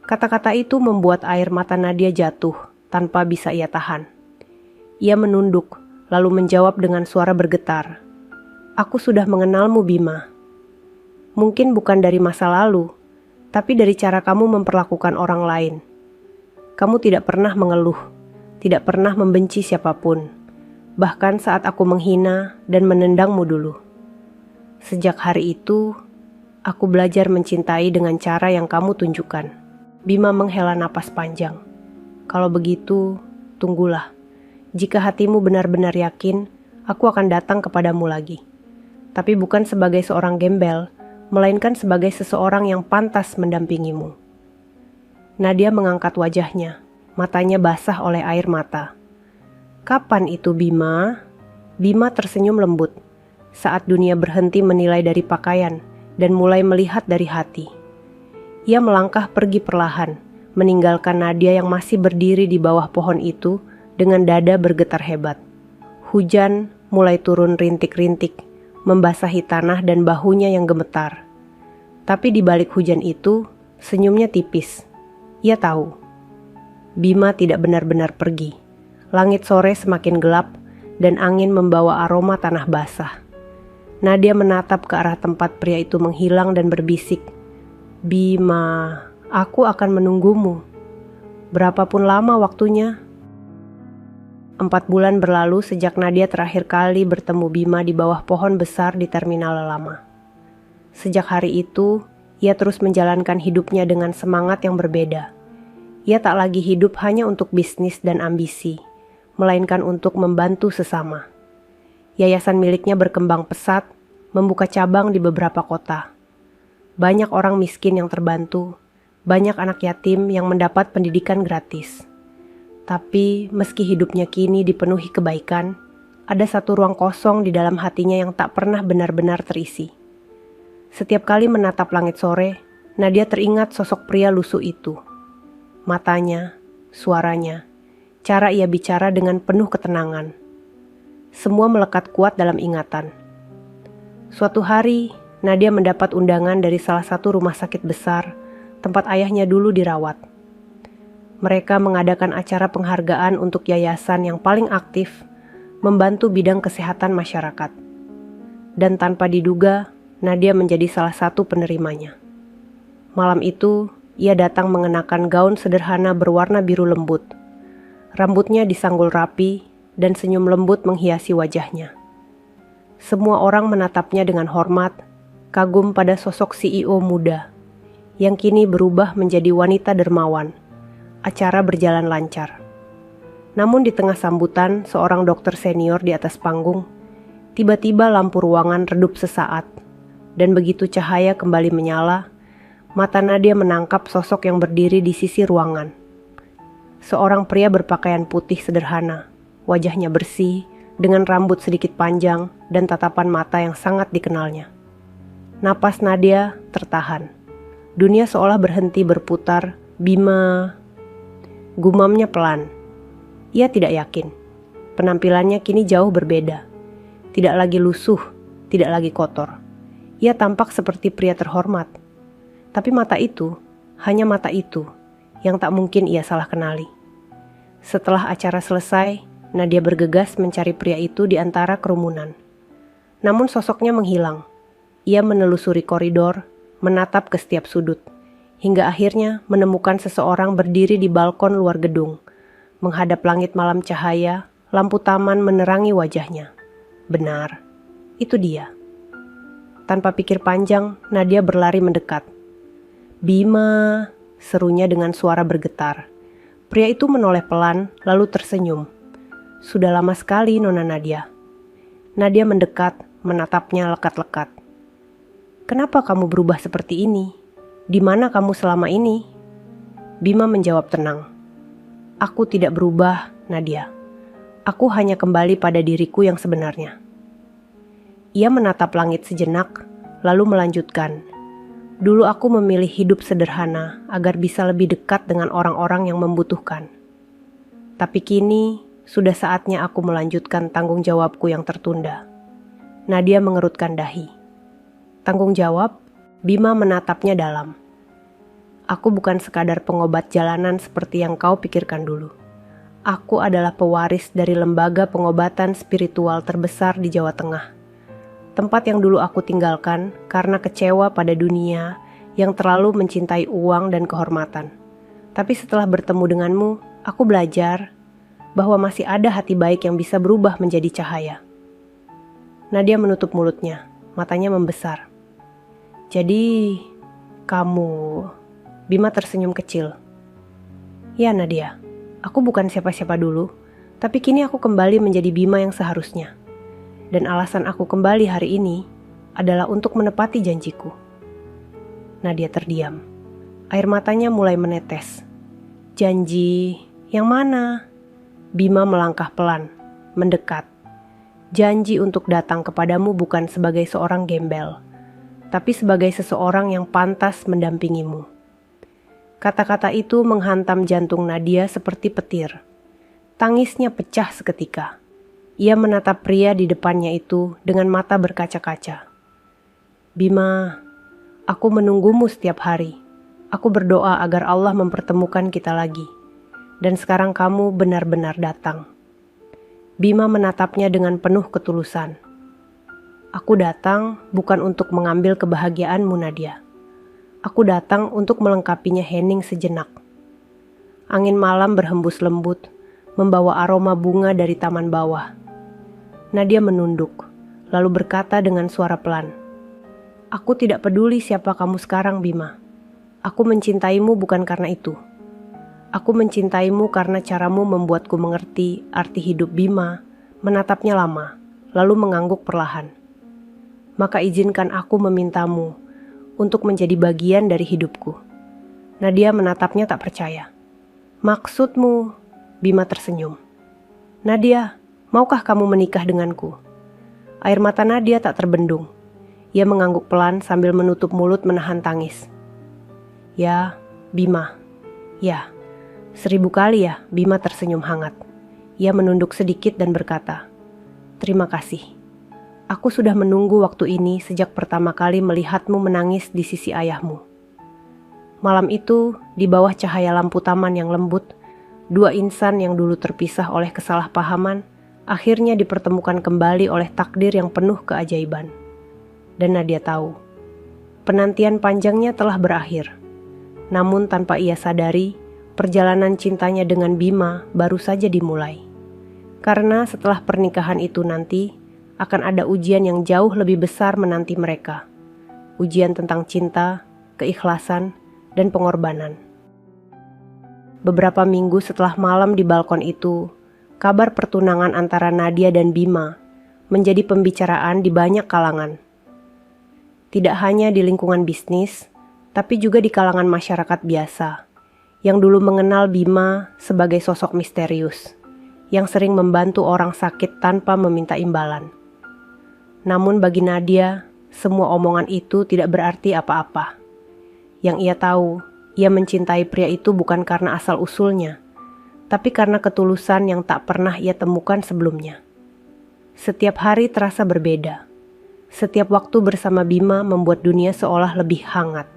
Kata-kata itu membuat air mata Nadia jatuh tanpa bisa ia tahan. Ia menunduk, lalu menjawab dengan suara bergetar. "Aku sudah mengenalmu, Bima. Mungkin bukan dari masa lalu, tapi dari cara kamu memperlakukan orang lain. Kamu tidak pernah mengeluh, tidak pernah membenci siapapun, bahkan saat aku menghina dan menendangmu dulu. Sejak hari itu, aku belajar mencintai dengan cara yang kamu tunjukkan." Bima menghela napas panjang. "Kalau begitu, tunggulah. Jika hatimu benar-benar yakin, aku akan datang kepadamu lagi. Tapi bukan sebagai seorang gembel, melainkan sebagai seseorang yang pantas mendampingimu." Nadia mengangkat wajahnya, matanya basah oleh air mata. "Kapan itu, Bima?" Bima tersenyum lembut saat dunia berhenti menilai dari pakaian dan mulai melihat dari hati. Ia melangkah pergi perlahan, meninggalkan Nadia yang masih berdiri di bawah pohon itu dengan dada bergetar hebat. Hujan mulai turun rintik-rintik, membasahi tanah dan bahunya yang gemetar. Tapi di balik hujan itu, senyumnya tipis. Ia tahu, Bima tidak benar-benar pergi. Langit sore semakin gelap dan angin membawa aroma tanah basah. Nadia menatap ke arah tempat pria itu menghilang dan berbisik, "Bima, aku akan menunggumu. Berapapun lama waktunya." 4 bulan berlalu sejak Nadia terakhir kali bertemu Bima di bawah pohon besar di terminal lama. Sejak hari itu, ia terus menjalankan hidupnya dengan semangat yang berbeda. Ia tak lagi hidup hanya untuk bisnis dan ambisi, melainkan untuk membantu sesama. Yayasan miliknya berkembang pesat, membuka cabang di beberapa kota. Banyak orang miskin yang terbantu, banyak anak yatim yang mendapat pendidikan gratis. Tapi meski hidupnya kini dipenuhi kebaikan, ada satu ruang kosong di dalam hatinya yang tak pernah benar-benar terisi. Setiap kali menatap langit sore, Nadia teringat sosok pria lusuh itu. Matanya, suaranya, cara ia bicara dengan penuh ketenangan. Semua melekat kuat dalam ingatan. Suatu hari, Nadia mendapat undangan dari salah satu rumah sakit besar tempat ayahnya dulu dirawat. Mereka mengadakan acara penghargaan untuk yayasan yang paling aktif membantu bidang kesehatan masyarakat. Dan tanpa diduga, Nadia menjadi salah satu penerimanya. Malam itu, ia datang mengenakan gaun sederhana berwarna biru lembut. Rambutnya disanggul rapi dan senyum lembut menghiasi wajahnya. Semua orang menatapnya dengan hormat, kagum pada sosok CEO muda yang kini berubah menjadi wanita dermawan. Acara berjalan lancar. Namun di tengah sambutan seorang dokter senior di atas panggung, tiba-tiba lampu ruangan redup sesaat, dan begitu cahaya kembali menyala, mata Nadia menangkap sosok yang berdiri di sisi ruangan. Seorang pria berpakaian putih sederhana, wajahnya bersih, dengan rambut sedikit panjang dan tatapan mata yang sangat dikenalnya. Napas Nadia tertahan. Dunia seolah berhenti berputar. "Bima," gumamnya pelan. Ia tidak yakin. Penampilannya kini jauh berbeda. Tidak lagi lusuh, tidak lagi kotor. Ia tampak seperti pria terhormat. Tapi mata itu, hanya mata itu, yang tak mungkin ia salah kenali. Setelah acara selesai, Nadia bergegas mencari pria itu di antara kerumunan. Namun sosoknya menghilang. Ia menelusuri koridor, menatap ke setiap sudut, hingga akhirnya menemukan seseorang berdiri di balkon luar gedung. Menghadap langit malam cahaya, lampu taman menerangi wajahnya. Benar, itu dia. Tanpa pikir panjang, Nadia berlari mendekat. "Bima," serunya dengan suara bergetar. Pria itu menoleh pelan, lalu tersenyum. Sudah lama sekali, Nona Nadia. Nadia mendekat, menatapnya lekat-lekat. Kenapa kamu berubah seperti ini? Di mana kamu selama ini? Bima menjawab tenang. Aku tidak berubah, Nadia. Aku hanya kembali pada diriku yang sebenarnya. Ia menatap langit sejenak, lalu melanjutkan. Dulu aku memilih hidup sederhana agar bisa lebih dekat dengan orang-orang yang membutuhkan. Tapi kini, sudah saatnya aku melanjutkan tanggung jawabku yang tertunda. Nadia mengerutkan dahi. Tanggung jawab? Bima menatapnya dalam. Aku bukan sekadar pengobat jalanan seperti yang kau pikirkan dulu. Aku adalah pewaris dari lembaga pengobatan spiritual terbesar di Jawa Tengah. Tempat yang dulu aku tinggalkan karena kecewa pada dunia yang terlalu mencintai uang dan kehormatan. Tapi setelah bertemu denganmu, aku belajar bahwa masih ada hati baik yang bisa berubah menjadi cahaya. Nadia menutup mulutnya, matanya membesar. Jadi, kamu... Bima tersenyum kecil. Ya Nadia, aku bukan siapa-siapa dulu, tapi kini aku kembali menjadi Bima yang seharusnya. Dan alasan aku kembali hari ini adalah untuk menepati janjiku. Nadia terdiam. Air matanya mulai menetes. Janji yang mana? Bima melangkah pelan, mendekat. Janji untuk datang kepadamu bukan sebagai seorang gembel, tapi sebagai seseorang yang pantas mendampingimu. Kata-kata itu menghantam jantung Nadia seperti petir. Tangisnya pecah seketika. Ia menatap pria di depannya itu dengan mata berkaca-kaca. Bima, aku menunggumu setiap hari. Aku berdoa agar Allah mempertemukan kita lagi. Dan sekarang kamu benar-benar datang. Bima menatapnya dengan penuh ketulusan. Aku datang bukan untuk mengambil kebahagiaanmu, Nadia. Aku datang untuk melengkapinya hening sejenak. Angin malam berhembus lembut, membawa aroma bunga dari taman bawah. Nadia menunduk, lalu berkata dengan suara pelan. Aku tidak peduli siapa kamu sekarang, Bima. Aku mencintaimu bukan karena itu. Aku mencintaimu karena caramu membuatku mengerti arti hidup. Bima menatapnya lama, lalu mengangguk perlahan. Maka izinkan aku memintamu untuk menjadi bagian dari hidupku. Nadia menatapnya tak percaya. Maksudmu? Bima tersenyum. Nadia, maukah kamu menikah denganku? Air mata Nadia tak terbendung. Ia mengangguk pelan sambil menutup mulut menahan tangis. Ya, Bima. Ya, 1000 kali ya, Bima tersenyum hangat. Ia menunduk sedikit dan berkata, terima kasih. Aku sudah menunggu waktu ini sejak pertama kali melihatmu menangis di sisi ayahmu. Malam itu, di bawah cahaya lampu taman yang lembut, dua insan yang dulu terpisah oleh kesalahpahaman, akhirnya dipertemukan kembali oleh takdir yang penuh keajaiban. Dan Nadia tahu, penantian panjangnya telah berakhir. Namun tanpa ia sadari, perjalanan cintanya dengan Bima baru saja dimulai. Karena setelah pernikahan itu nanti, akan ada ujian yang jauh lebih besar menanti mereka. Ujian tentang cinta, keikhlasan, dan pengorbanan. Beberapa minggu setelah malam di balkon itu, kabar pertunangan antara Nadia dan Bima menjadi pembicaraan di banyak kalangan. Tidak hanya di lingkungan bisnis, tapi juga di kalangan masyarakat biasa, yang dulu mengenal Bima sebagai sosok misterius, yang sering membantu orang sakit tanpa meminta imbalan. Namun bagi Nadia, semua omongan itu tidak berarti apa-apa. Yang ia tahu, ia mencintai pria itu bukan karena asal-usulnya, tapi karena ketulusan yang tak pernah ia temukan sebelumnya. Setiap hari terasa berbeda. Setiap waktu bersama Bima membuat dunia seolah lebih hangat.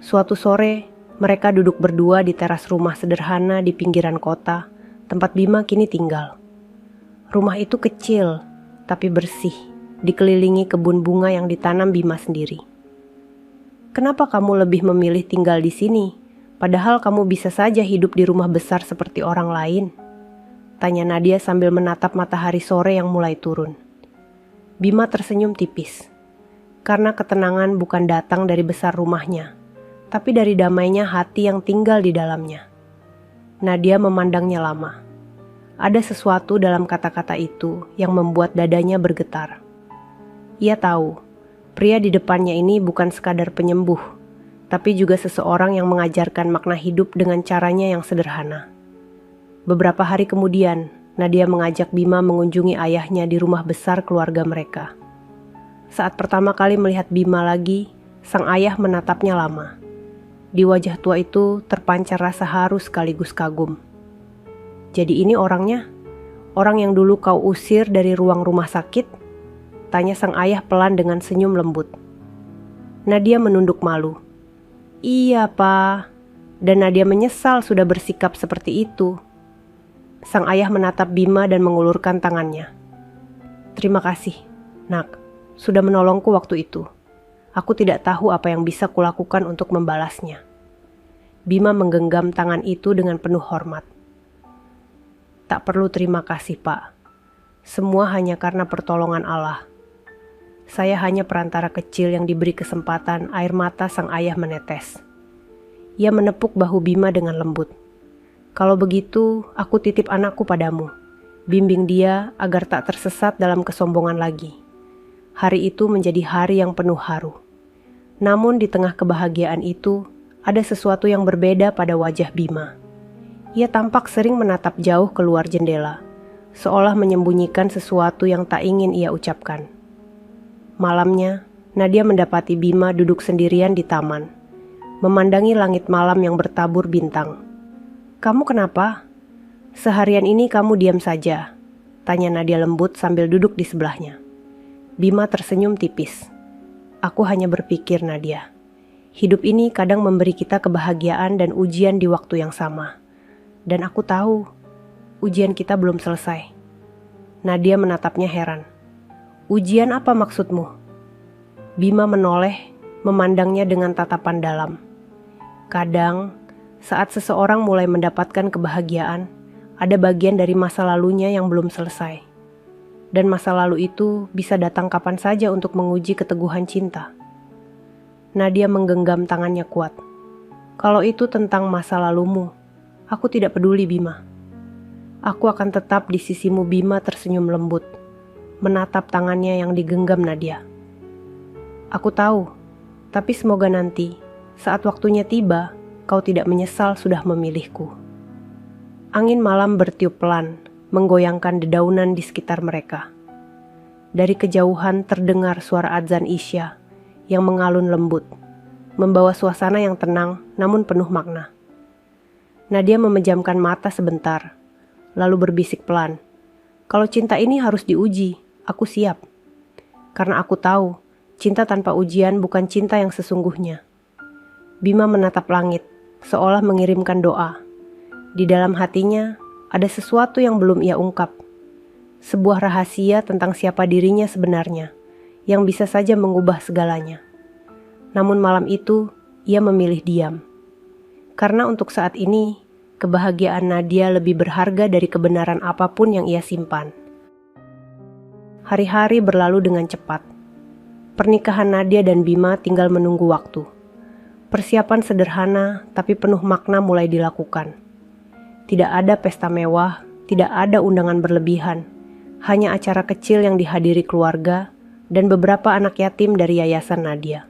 Suatu sore, mereka duduk berdua di teras rumah sederhana di pinggiran kota, tempat Bima kini tinggal. Rumah itu kecil, tapi bersih, dikelilingi kebun bunga yang ditanam Bima sendiri. Kenapa kamu lebih memilih tinggal di sini, padahal kamu bisa saja hidup di rumah besar seperti orang lain? Tanya Nadia sambil menatap matahari sore yang mulai turun. Bima tersenyum tipis, karena ketenangan bukan datang dari besar rumahnya, tapi dari damainya hati yang tinggal di dalamnya. Nadia memandangnya lama. Ada sesuatu dalam kata-kata itu yang membuat dadanya bergetar. Ia tahu, pria di depannya ini bukan sekadar penyembuh, tapi juga seseorang yang mengajarkan makna hidup dengan caranya yang sederhana. Beberapa hari kemudian, Nadia mengajak Bima mengunjungi ayahnya di rumah besar keluarga mereka. Saat pertama kali melihat Bima lagi, sang ayah menatapnya lama. Di wajah tua itu terpancar rasa haru sekaligus kagum. "Jadi ini orangnya? Orang yang dulu kau usir dari ruang rumah sakit?" tanya sang ayah pelan dengan senyum lembut. Nadia menunduk malu. "Iya, Pak." Dan Nadia menyesal sudah bersikap seperti itu. Sang ayah menatap Bima dan mengulurkan tangannya. "Terima kasih, Nak, sudah menolongku waktu itu. Aku tidak tahu apa yang bisa kulakukan untuk membalasnya." Bima menggenggam tangan itu dengan penuh hormat. "Tak perlu terima kasih, Pak. Semua hanya karena pertolongan Allah. Saya hanya perantara kecil yang diberi kesempatan." Air mata sang ayah menetes. Ia menepuk bahu Bima dengan lembut. "Kalau begitu, aku titip anakku padamu. Bimbing dia agar tak tersesat dalam kesombongan lagi." Hari itu menjadi hari yang penuh haru. Namun di tengah kebahagiaan itu, ada sesuatu yang berbeda pada wajah Bima. Ia tampak sering menatap jauh keluar jendela, seolah menyembunyikan sesuatu yang tak ingin ia ucapkan. Malamnya, Nadia mendapati Bima duduk sendirian di taman, memandangi langit malam yang bertabur bintang. "Kamu kenapa? Seharian ini kamu diam saja?" tanya Nadia lembut sambil duduk di sebelahnya. Bima tersenyum tipis. "Aku hanya berpikir, Nadia. Hidup ini kadang memberi kita kebahagiaan dan ujian di waktu yang sama. Dan aku tahu, ujian kita belum selesai." Nadia menatapnya heran. "Ujian apa maksudmu?" Bima menoleh, memandangnya dengan tatapan dalam. Kadang, saat seseorang mulai mendapatkan kebahagiaan, ada bagian dari masa lalunya yang belum selesai. Dan masa lalu itu bisa datang kapan saja untuk menguji keteguhan cinta. Nadia menggenggam tangannya kuat. "Kalau itu tentang masa lalumu, aku tidak peduli, Bima. Aku akan tetap di sisimu." Bima tersenyum lembut, menatap tangannya yang digenggam Nadia. "Aku tahu, tapi semoga nanti, saat waktunya tiba, kau tidak menyesal sudah memilihku." Angin malam bertiup pelan, menggoyangkan dedaunan di sekitar mereka. Dari kejauhan terdengar suara adzan Isya yang mengalun lembut, membawa suasana yang tenang namun penuh makna. Nadia memejamkan mata sebentar, lalu berbisik pelan, "Kalau cinta ini harus diuji, aku siap. Karena aku tahu, cinta tanpa ujian bukan cinta yang sesungguhnya." Bima menatap langit, seolah mengirimkan doa. Di dalam hatinya, ada sesuatu yang belum ia ungkap. Sebuah rahasia tentang siapa dirinya sebenarnya, yang bisa saja mengubah segalanya. Namun malam itu, ia memilih diam. Karena untuk saat ini, kebahagiaan Nadia lebih berharga dari kebenaran apapun yang ia simpan. Hari-hari berlalu dengan cepat. Pernikahan Nadia dan Bima tinggal menunggu waktu. Persiapan sederhana tapi penuh makna mulai dilakukan. Tidak ada pesta mewah, tidak ada undangan berlebihan, hanya acara kecil yang dihadiri keluarga dan beberapa anak yatim dari Yayasan Nadia.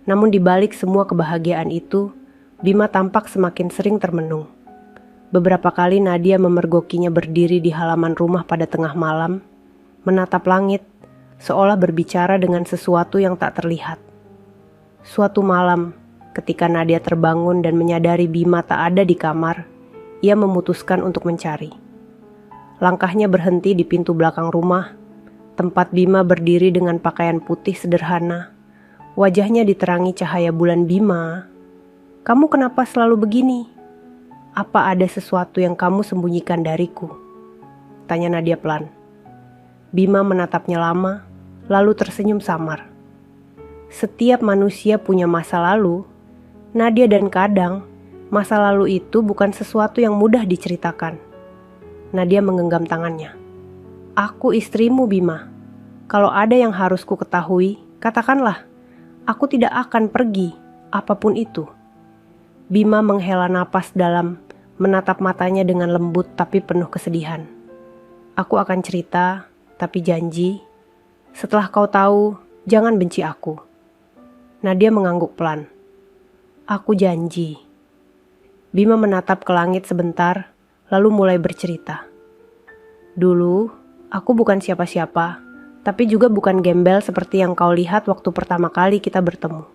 Namun di balik semua kebahagiaan itu, Bima tampak semakin sering termenung. Beberapa kali Nadia memergokinya berdiri di halaman rumah pada tengah malam, menatap langit, seolah berbicara dengan sesuatu yang tak terlihat. Suatu malam, ketika Nadia terbangun dan menyadari Bima tak ada di kamar, ia memutuskan untuk mencari. Langkahnya berhenti di pintu belakang rumah, tempat Bima berdiri dengan pakaian putih sederhana. Wajahnya diterangi cahaya bulan. "Bima, kamu kenapa selalu begini? Apa ada sesuatu yang kamu sembunyikan dariku?" tanya Nadia pelan. Bima menatapnya lama, lalu tersenyum samar. Setiap manusia punya masa lalu, Nadia, dan kadang masa lalu itu bukan sesuatu yang mudah diceritakan. Nadia menggenggam tangannya. "Aku istrimu, Bima. Kalau ada yang harus ku ketahui, katakanlah. Aku tidak akan pergi. apapun itu. Bima menghela napas dalam, menatap matanya dengan lembut tapi penuh kesedihan. Aku akan cerita, tapi janji, setelah kau tahu, jangan benci aku. Nadia mengangguk pelan. Aku janji. Bima menatap ke langit sebentar, lalu mulai bercerita. Dulu, aku bukan siapa-siapa, tapi juga bukan gembel seperti yang kau lihat waktu pertama kali kita bertemu.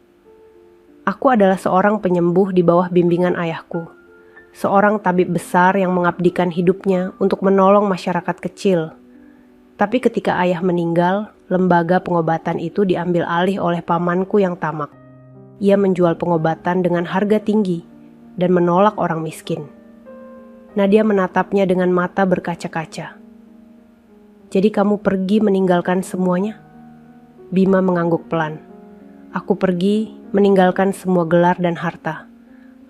Aku adalah seorang penyembuh di bawah bimbingan ayahku. Seorang tabib besar yang mengabdikan hidupnya untuk menolong masyarakat kecil. Tapi ketika ayah meninggal, lembaga pengobatan itu diambil alih oleh pamanku yang tamak. Ia menjual pengobatan dengan harga tinggi dan menolak orang miskin. Nadia menatapnya dengan mata berkaca-kaca. Jadi kamu pergi meninggalkan semuanya? Bima mengangguk pelan. Aku pergi meninggalkan semua gelar dan harta.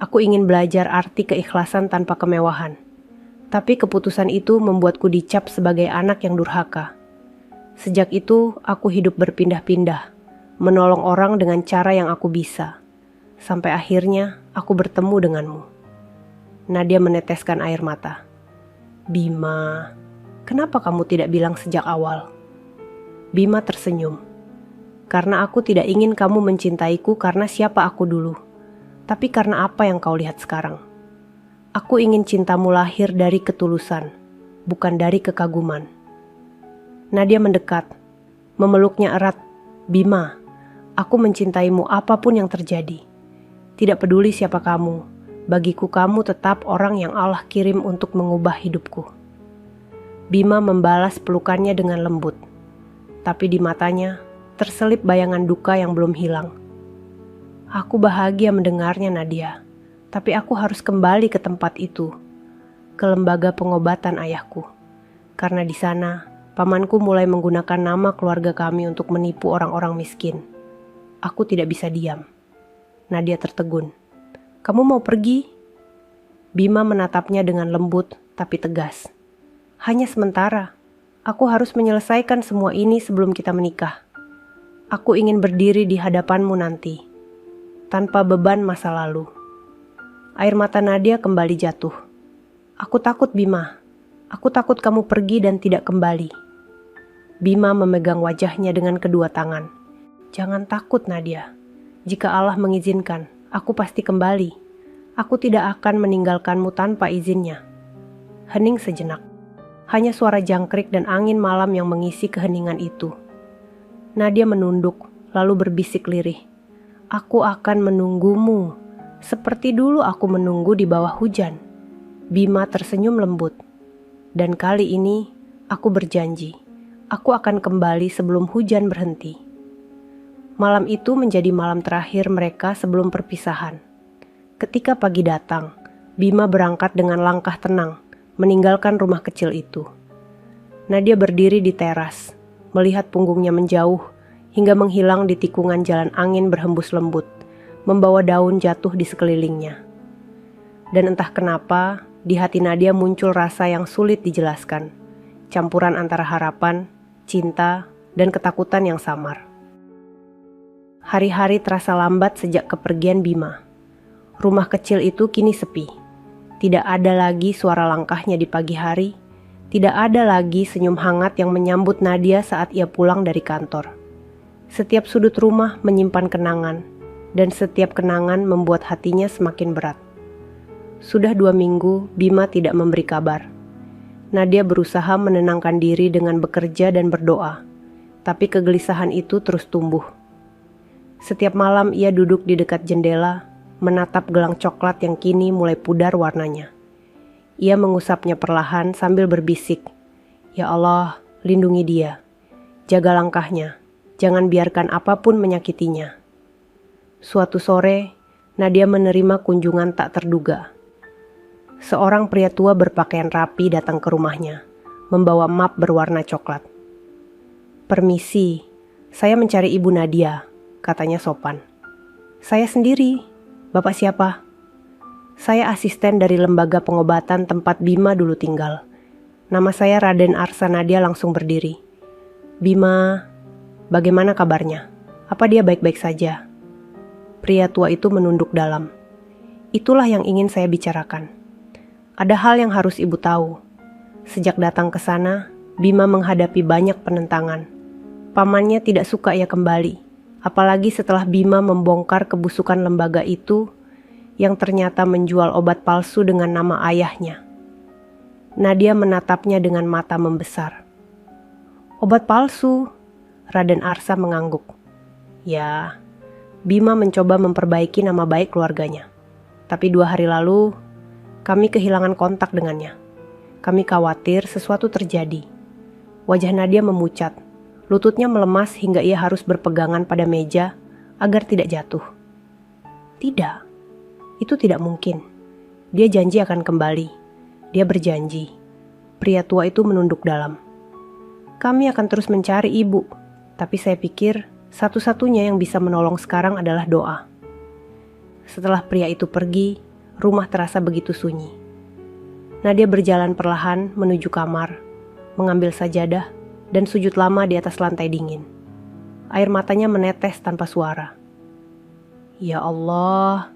Aku ingin belajar arti keikhlasan tanpa kemewahan. Tapi keputusan itu membuatku dicap sebagai anak yang durhaka. Sejak itu, aku hidup berpindah-pindah, menolong orang dengan cara yang aku bisa. Sampai akhirnya, aku bertemu denganmu. Nadia meneteskan air mata. Bima, kenapa kamu tidak bilang sejak awal? Bima tersenyum. Karena aku tidak ingin kamu mencintaiku karena siapa aku dulu, tapi karena apa yang kau lihat sekarang. Aku ingin cintamu lahir dari ketulusan, bukan dari kekaguman. Nadia mendekat, memeluknya erat. Bima, aku mencintaimu apapun yang terjadi. Tidak peduli siapa kamu, bagiku kamu tetap orang yang Allah kirim untuk mengubah hidupku. Bima membalas pelukannya dengan lembut, tapi di matanya terselip bayangan duka yang belum hilang. Aku bahagia mendengarnya, Nadia, tapi aku harus kembali ke tempat itu, ke lembaga pengobatan ayahku. Karena di sana, pamanku mulai menggunakan nama keluarga kami untuk menipu orang-orang miskin. Aku tidak bisa diam. Nadia tertegun. Kamu mau pergi? Bima menatapnya dengan lembut tapi tegas. Hanya sementara. Aku harus menyelesaikan semua ini sebelum kita menikah. Aku ingin berdiri di hadapanmu nanti, tanpa beban masa lalu. Air mata Nadia kembali jatuh. Aku takut, Bima. Aku takut kamu pergi dan tidak kembali. Bima memegang wajahnya dengan kedua tangan. Jangan takut, Nadia. Jika Allah mengizinkan, aku pasti kembali. Aku tidak akan meninggalkanmu tanpa izinnya. Hening sejenak. Hanya suara jangkrik dan angin malam yang mengisi keheningan itu. Nadia menunduk, lalu berbisik lirih. Aku akan menunggumu, seperti dulu aku menunggu di bawah hujan. Bima tersenyum lembut. Dan kali ini, aku berjanji, aku akan kembali sebelum hujan berhenti. Malam itu menjadi malam terakhir mereka sebelum perpisahan. Ketika pagi datang, Bima berangkat dengan langkah tenang, meninggalkan rumah kecil itu. Nadia berdiri di teras, melihat punggungnya menjauh hingga menghilang di tikungan jalan angin berhembus lembut, membawa daun jatuh di sekelilingnya. Dan entah kenapa, di hati Nadia muncul rasa yang sulit dijelaskan, campuran antara harapan, cinta, dan ketakutan yang samar. Hari-hari terasa lambat sejak kepergian Bima. Rumah kecil itu kini sepi. Tidak ada lagi suara langkahnya di pagi hari. Tidak ada lagi senyum hangat yang menyambut Nadia saat ia pulang dari kantor. Setiap sudut rumah menyimpan kenangan, dan setiap kenangan membuat hatinya semakin berat. Sudah 2 minggu, Bima tidak memberi kabar. Nadia berusaha menenangkan diri dengan bekerja dan berdoa, tapi kegelisahan itu terus tumbuh. Setiap malam ia duduk di dekat jendela, menatap gelang coklat yang kini mulai pudar warnanya. Ia mengusapnya perlahan sambil berbisik, "Ya Allah, lindungi dia. Jaga langkahnya, jangan biarkan apapun menyakitinya." Suatu sore, Nadia menerima kunjungan tak terduga. Seorang pria tua berpakaian rapi datang ke rumahnya, membawa map berwarna coklat. "Permisi, saya mencari Ibu Nadia," katanya sopan. "Saya sendiri. Bapak siapa?" "Saya asisten dari lembaga pengobatan tempat Bima dulu tinggal. Nama saya Raden Arsa." Nadia langsung berdiri. "Bima, bagaimana kabarnya? Apa dia baik-baik saja?" Pria tua itu menunduk dalam. Itulah yang ingin saya bicarakan. Ada hal yang harus ibu tahu. Sejak datang ke sana, Bima menghadapi banyak penentangan. Pamannya tidak suka ia kembali, apalagi setelah Bima membongkar kebusukan lembaga itu yang ternyata menjual obat palsu dengan nama ayahnya. Nadia menatapnya dengan mata membesar. Obat palsu? Raden Arsa mengangguk. Ya, Bima mencoba memperbaiki nama baik keluarganya. Tapi 2 hari lalu, kami kehilangan kontak dengannya. Kami khawatir sesuatu terjadi. Wajah Nadia memucat. Lututnya melemas hingga ia harus berpegangan pada meja agar tidak jatuh. Tidak, itu tidak mungkin. Dia janji akan kembali. Dia berjanji. Pria tua itu menunduk dalam. Kami akan terus mencari ibu, tapi saya pikir satu-satunya yang bisa menolong sekarang adalah doa. Setelah pria itu pergi, rumah terasa begitu sunyi. Nadia berjalan perlahan menuju kamar, mengambil sajadah, dan sujud lama di atas lantai dingin. Air matanya menetes tanpa suara. Ya Allah,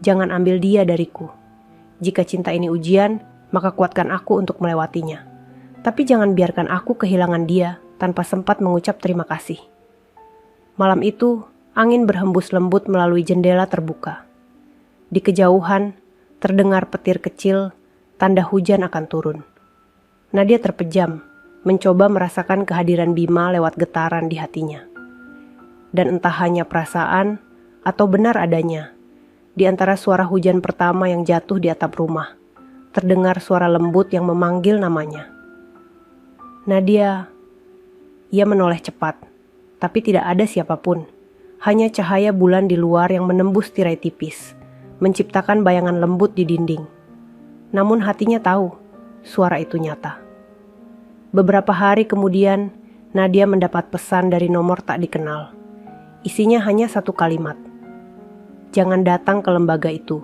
jangan ambil dia dariku. Jika cinta ini ujian, maka kuatkan aku untuk melewatinya. Tapi jangan biarkan aku kehilangan dia tanpa sempat mengucap terima kasih. Malam itu, angin berhembus lembut melalui jendela terbuka. Di kejauhan, terdengar petir kecil, tanda hujan akan turun. Nadia terpejam, mencoba merasakan kehadiran Bima lewat getaran di hatinya. Dan entah hanya perasaan atau benar adanya, di antara suara hujan pertama yang jatuh di atap rumah, terdengar suara lembut yang memanggil namanya. Nadia. Ia menoleh cepat. Tapi tidak ada siapapun, hanya cahaya bulan di luar yang menembus tirai tipis, menciptakan bayangan lembut di dinding. Namun hatinya tahu, suara itu nyata. Beberapa hari kemudian, Nadia mendapat pesan dari nomor tak dikenal. Isinya hanya 1 kalimat. Jangan datang ke lembaga itu.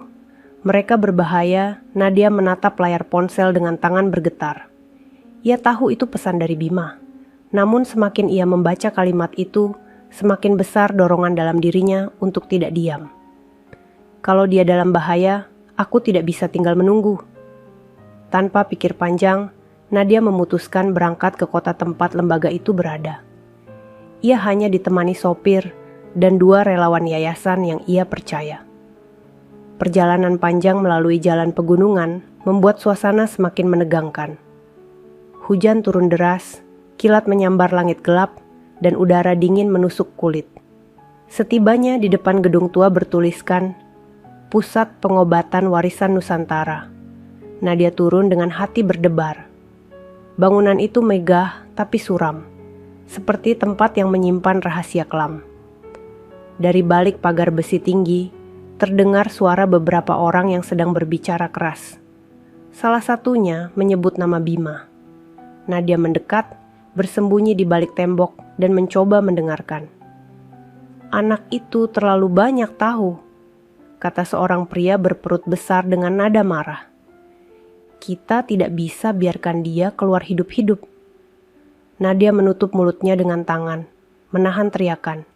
Mereka berbahaya. Nadia menatap layar ponsel dengan tangan bergetar. Ia tahu itu pesan dari Bima. Namun semakin ia membaca kalimat itu, semakin besar dorongan dalam dirinya untuk tidak diam. Kalau dia dalam bahaya, aku tidak bisa tinggal menunggu. Tanpa pikir panjang, Nadia memutuskan berangkat ke kota tempat lembaga itu berada. Ia hanya ditemani sopir dan 2 relawan yayasan yang ia percaya. Perjalanan panjang melalui jalan pegunungan membuat suasana semakin menegangkan. Hujan turun deras, kilat menyambar langit gelap, dan udara dingin menusuk kulit. Setibanya di depan gedung tua bertuliskan, Pusat Pengobatan Warisan Nusantara. Nadia turun dengan hati berdebar. Bangunan itu megah tapi suram, seperti tempat yang menyimpan rahasia kelam. Dari balik pagar besi tinggi, terdengar suara beberapa orang yang sedang berbicara keras. Salah satunya menyebut nama Bima. Nadia mendekat, bersembunyi di balik tembok dan mencoba mendengarkan. Anak itu terlalu banyak tahu, kata seorang pria berperut besar dengan nada marah. Kita tidak bisa biarkan dia keluar hidup-hidup. Nadia menutup mulutnya dengan tangan, menahan teriakan.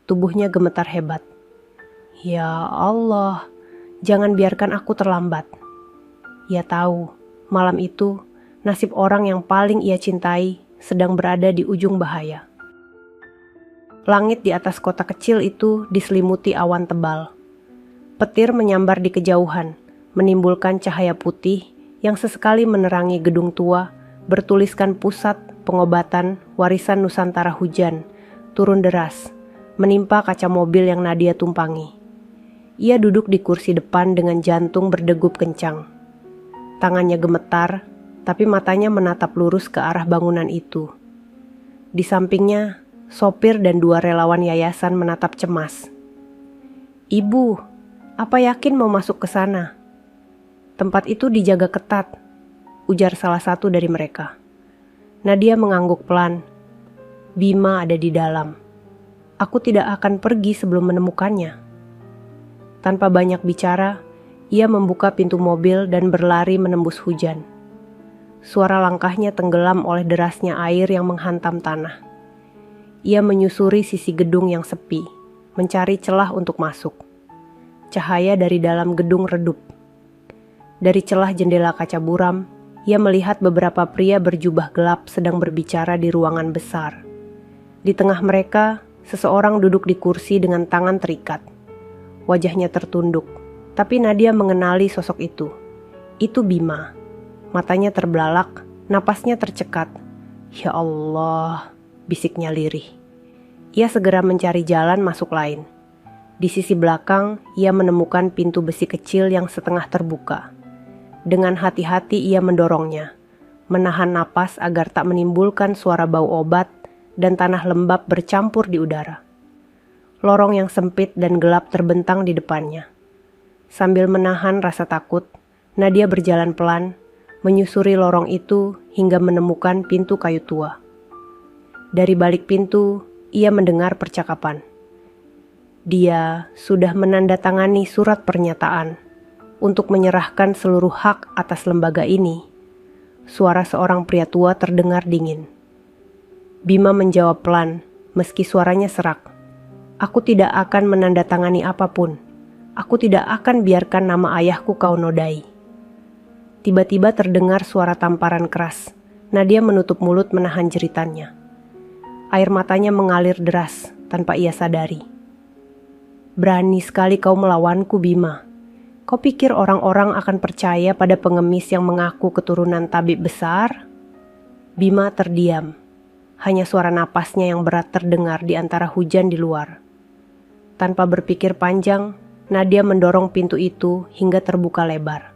Tubuhnya gemetar hebat. Ya Allah, jangan biarkan aku terlambat. Ia tahu, malam itu nasib orang yang paling ia cintai sedang berada di ujung bahaya. Langit di atas kota kecil itu diselimuti awan tebal. Petir menyambar di kejauhan, menimbulkan cahaya putih yang sesekali menerangi gedung tua bertuliskan Pusat Pengobatan Warisan Nusantara. Hujan turun deras, menimpa kaca mobil yang Nadia tumpangi. Ia duduk di kursi depan dengan jantung berdegup kencang. Tangannya gemetar, tapi matanya menatap lurus ke arah bangunan itu. Di sampingnya, sopir dan 2 relawan yayasan menatap cemas. Ibu, apa yakin mau masuk ke sana? Tempat itu dijaga ketat, ujar salah satu dari mereka. Nadia mengangguk pelan. Bima ada di dalam. Aku tidak akan pergi sebelum menemukannya. Tanpa banyak bicara, ia membuka pintu mobil dan berlari menembus hujan. Suara langkahnya tenggelam oleh derasnya air yang menghantam tanah. Ia menyusuri sisi gedung yang sepi, mencari celah untuk masuk. cahaya dari dalam gedung redup. Dari celah jendela kaca buram, ia melihat beberapa pria berjubah gelap sedang berbicara di ruangan besar. Di tengah mereka, seseorang duduk di kursi dengan tangan terikat. Wajahnya tertunduk, tapi Nadia mengenali sosok itu. Itu Bima. Matanya terbelalak, napasnya tercekat. Ya Allah, bisiknya lirih. Ia segera mencari jalan masuk lain. Di sisi belakang, ia menemukan pintu besi kecil yang setengah terbuka. Dengan hati-hati ia mendorongnya, menahan napas agar tak menimbulkan suara bau obat dan tanah lembab bercampur di udara. Lorong yang sempit dan gelap terbentang di depannya. Sambil menahan rasa takut, Nadia berjalan pelan, menyusuri lorong itu hingga menemukan pintu kayu tua. Dari balik pintu, ia mendengar percakapan. Dia sudah menandatangani surat pernyataan untuk menyerahkan seluruh hak atas lembaga ini. Suara seorang pria tua terdengar dingin. Bima menjawab pelan, meski suaranya serak. Aku tidak akan menandatangani apapun. Aku tidak akan biarkan nama ayahku kau nodai. Tiba-tiba terdengar suara tamparan keras. Nadia menutup mulut menahan jeritannya. Air matanya mengalir deras tanpa ia sadari. Berani sekali kau melawanku, Bima. Kau pikir orang-orang akan percaya pada pengemis yang mengaku keturunan tabib besar? Bima terdiam. Hanya suara napasnya yang berat terdengar di antara hujan di luar. Tanpa berpikir panjang, Nadia mendorong pintu itu hingga terbuka lebar.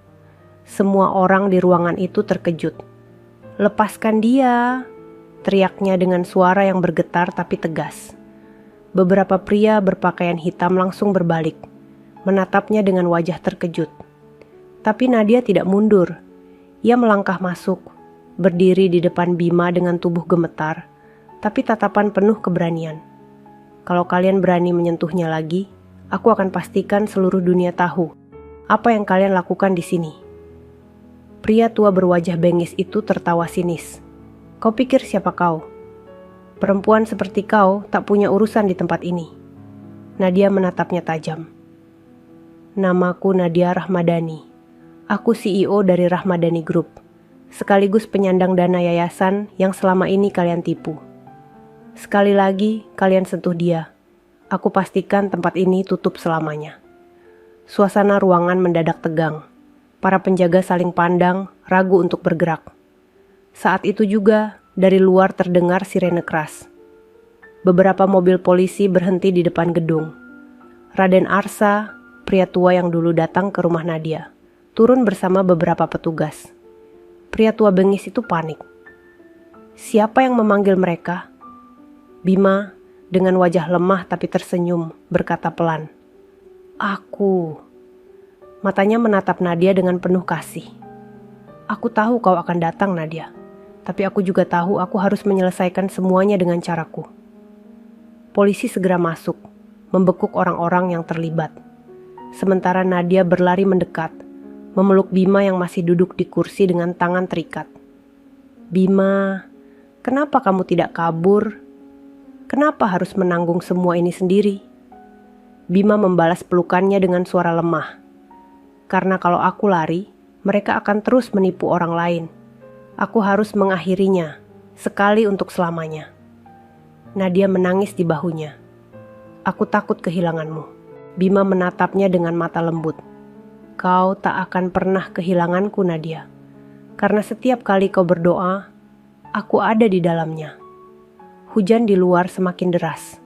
Semua orang di ruangan itu terkejut. Lepaskan dia, teriaknya dengan suara yang bergetar tapi tegas. Beberapa pria berpakaian hitam langsung berbalik, menatapnya dengan wajah terkejut. Tapi Nadia tidak mundur. Ia melangkah masuk, berdiri di depan Bima dengan tubuh gemetar, tapi tatapan penuh keberanian. Kalau kalian berani menyentuhnya lagi, aku akan pastikan seluruh dunia tahu apa yang kalian lakukan di sini. Pria tua berwajah bengis itu tertawa sinis. Kau pikir siapa kau? Perempuan seperti kau tak punya urusan di tempat ini. Nadia menatapnya tajam. Namaku Nadia Rahmadani. Aku CEO dari Rahmadani Group, sekaligus penyandang dana yayasan yang selama ini kalian tipu. Sekali lagi kalian sentuh dia, aku pastikan tempat ini tutup selamanya. Suasana ruangan mendadak tegang. Para penjaga saling pandang, ragu untuk bergerak. Saat itu juga, dari luar terdengar sirene keras. Beberapa mobil polisi berhenti di depan gedung. Raden Arsa, pria tua yang dulu datang ke rumah Nadia, turun bersama beberapa petugas. Pria tua bengis itu panik. Siapa yang memanggil mereka? Bima, dengan wajah lemah tapi tersenyum, berkata pelan. Aku. Matanya menatap Nadia dengan penuh kasih. Aku tahu kau akan datang, Nadia. Tapi aku juga tahu aku harus menyelesaikan semuanya dengan caraku. Polisi segera masuk, membekuk orang-orang yang terlibat. Sementara Nadia berlari mendekat, memeluk Bima yang masih duduk di kursi dengan tangan terikat. Bima, kenapa kamu tidak kabur? Kenapa harus menanggung semua ini sendiri? Bima membalas pelukannya dengan suara lemah. Karena kalau aku lari, mereka akan terus menipu orang lain. Aku harus mengakhirinya, sekali untuk selamanya. Nadia menangis di bahunya. Aku takut kehilanganmu. Bima menatapnya dengan mata lembut. Kau tak akan pernah kehilanganku, Nadia. Karena setiap kali kau berdoa, aku ada di dalamnya. Hujan di luar semakin deras.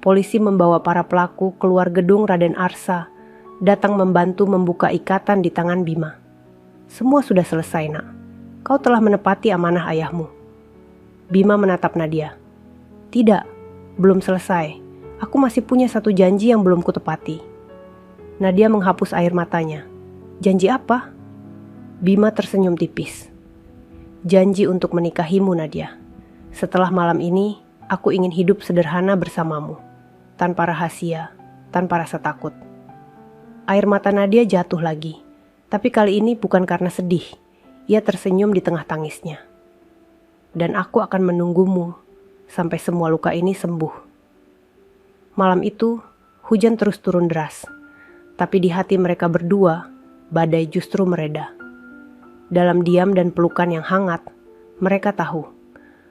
Polisi membawa para pelaku keluar gedung Raden Arsa, datang membantu membuka ikatan di tangan Bima. Semua sudah selesai, nak. Kau telah menepati amanah ayahmu. Bima menatap Nadia. Tidak, belum selesai. Aku masih punya satu janji yang belum kutepati. Nadia menghapus air matanya. Janji apa? Bima tersenyum tipis. Janji untuk menikahimu, Nadia. Setelah malam ini, aku ingin hidup sederhana bersamamu. Tanpa rahasia, tanpa rasa takut. Air mata Nadia jatuh lagi. Tapi kali ini bukan karena sedih. Ia tersenyum di tengah tangisnya. Dan aku akan menunggumu sampai semua luka ini sembuh. Malam itu, hujan terus turun deras. Tapi di hati mereka berdua, badai justru mereda. Dalam diam dan pelukan yang hangat, mereka tahu,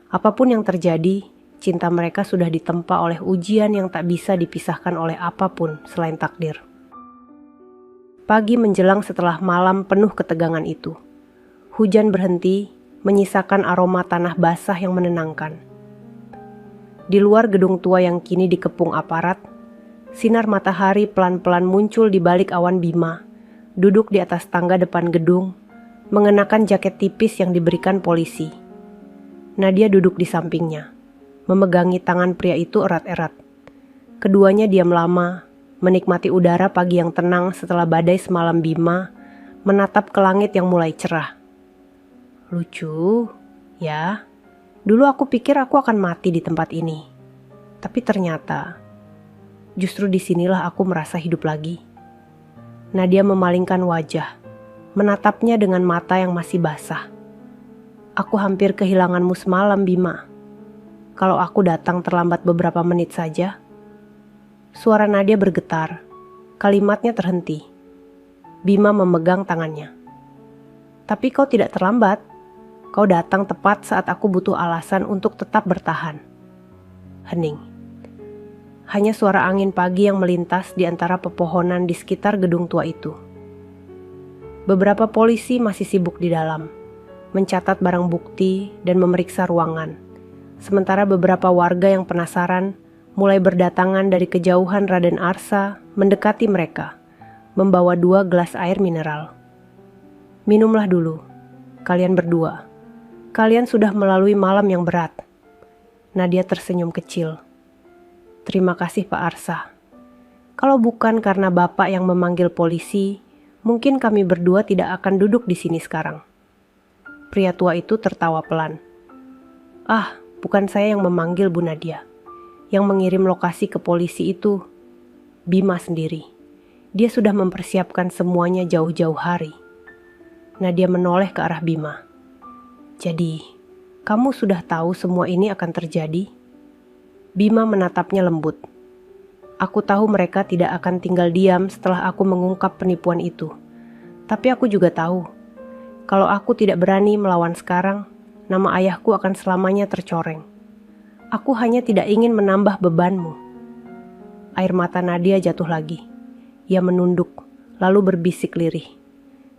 apapun yang terjadi, cinta mereka sudah ditempa oleh ujian yang tak bisa dipisahkan oleh apapun selain takdir. Pagi menjelang setelah malam penuh ketegangan itu. Hujan berhenti, menyisakan aroma tanah basah yang menenangkan. Di luar gedung tua yang kini dikepung aparat, sinar matahari pelan-pelan muncul di balik awan Bima, duduk di atas tangga depan gedung, mengenakan jaket tipis yang diberikan polisi. Nadia duduk di sampingnya, memegangi tangan pria itu erat-erat. Keduanya diam lama, menikmati udara pagi yang tenang setelah badai semalam Bima, menatap ke langit yang mulai cerah. Lucu, ya. Dulu aku pikir aku akan mati di tempat ini. Tapi ternyata, justru disinilah aku merasa hidup lagi. Nadia memalingkan wajah, menatapnya dengan mata yang masih basah. Aku hampir kehilanganmu semalam, Bima. Kalau aku datang terlambat beberapa menit saja. Suara Nadia bergetar, kalimatnya terhenti. Bima memegang tangannya. Tapi kau tidak terlambat. Kau datang tepat saat aku butuh alasan untuk tetap bertahan. Hening. Hanya suara angin pagi yang melintas di antara pepohonan di sekitar gedung tua itu. Beberapa polisi masih sibuk di dalam, mencatat barang bukti dan memeriksa ruangan. Sementara beberapa warga yang penasaran mulai berdatangan dari kejauhan. Raden Arsa mendekati mereka, membawa 2 gelas air mineral. Minumlah dulu, kalian berdua. Kalian sudah melalui malam yang berat. Nadia tersenyum kecil. Terima kasih Pak Arsa. Kalau bukan karena Bapak yang memanggil polisi, mungkin kami berdua tidak akan duduk di sini sekarang. Pria tua itu tertawa pelan. Ah, bukan saya yang memanggil Bu Nadia. Yang mengirim lokasi ke polisi itu Bima sendiri. Dia sudah mempersiapkan semuanya jauh-jauh hari. Nadia menoleh ke arah Bima. Jadi, kamu sudah tahu semua ini akan terjadi? Bima menatapnya lembut. Aku tahu mereka tidak akan tinggal diam setelah aku mengungkap penipuan itu. Tapi aku juga tahu, kalau aku tidak berani melawan sekarang, nama ayahku akan selamanya tercoreng. Aku hanya tidak ingin menambah bebanmu. Air mata Nadia jatuh lagi. Ia menunduk, lalu berbisik lirih.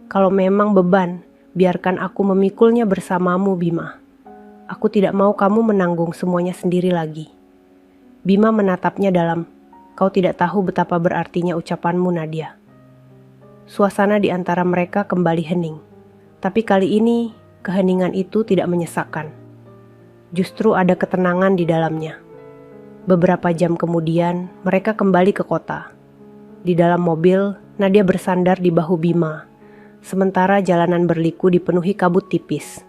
Kalau memang beban, biarkan aku memikulnya bersamamu, Bima. Aku tidak mau kamu menanggung semuanya sendiri lagi. Bima menatapnya dalam, kau tidak tahu betapa berartinya ucapanmu, Nadia. Suasana di antara mereka kembali hening. Tapi kali ini, keheningan itu tidak menyesakkan. Justru ada ketenangan di dalamnya. Beberapa jam kemudian, mereka kembali ke kota. Di dalam mobil, Nadia bersandar di bahu Bima. Sementara jalanan berliku dipenuhi kabut tipis.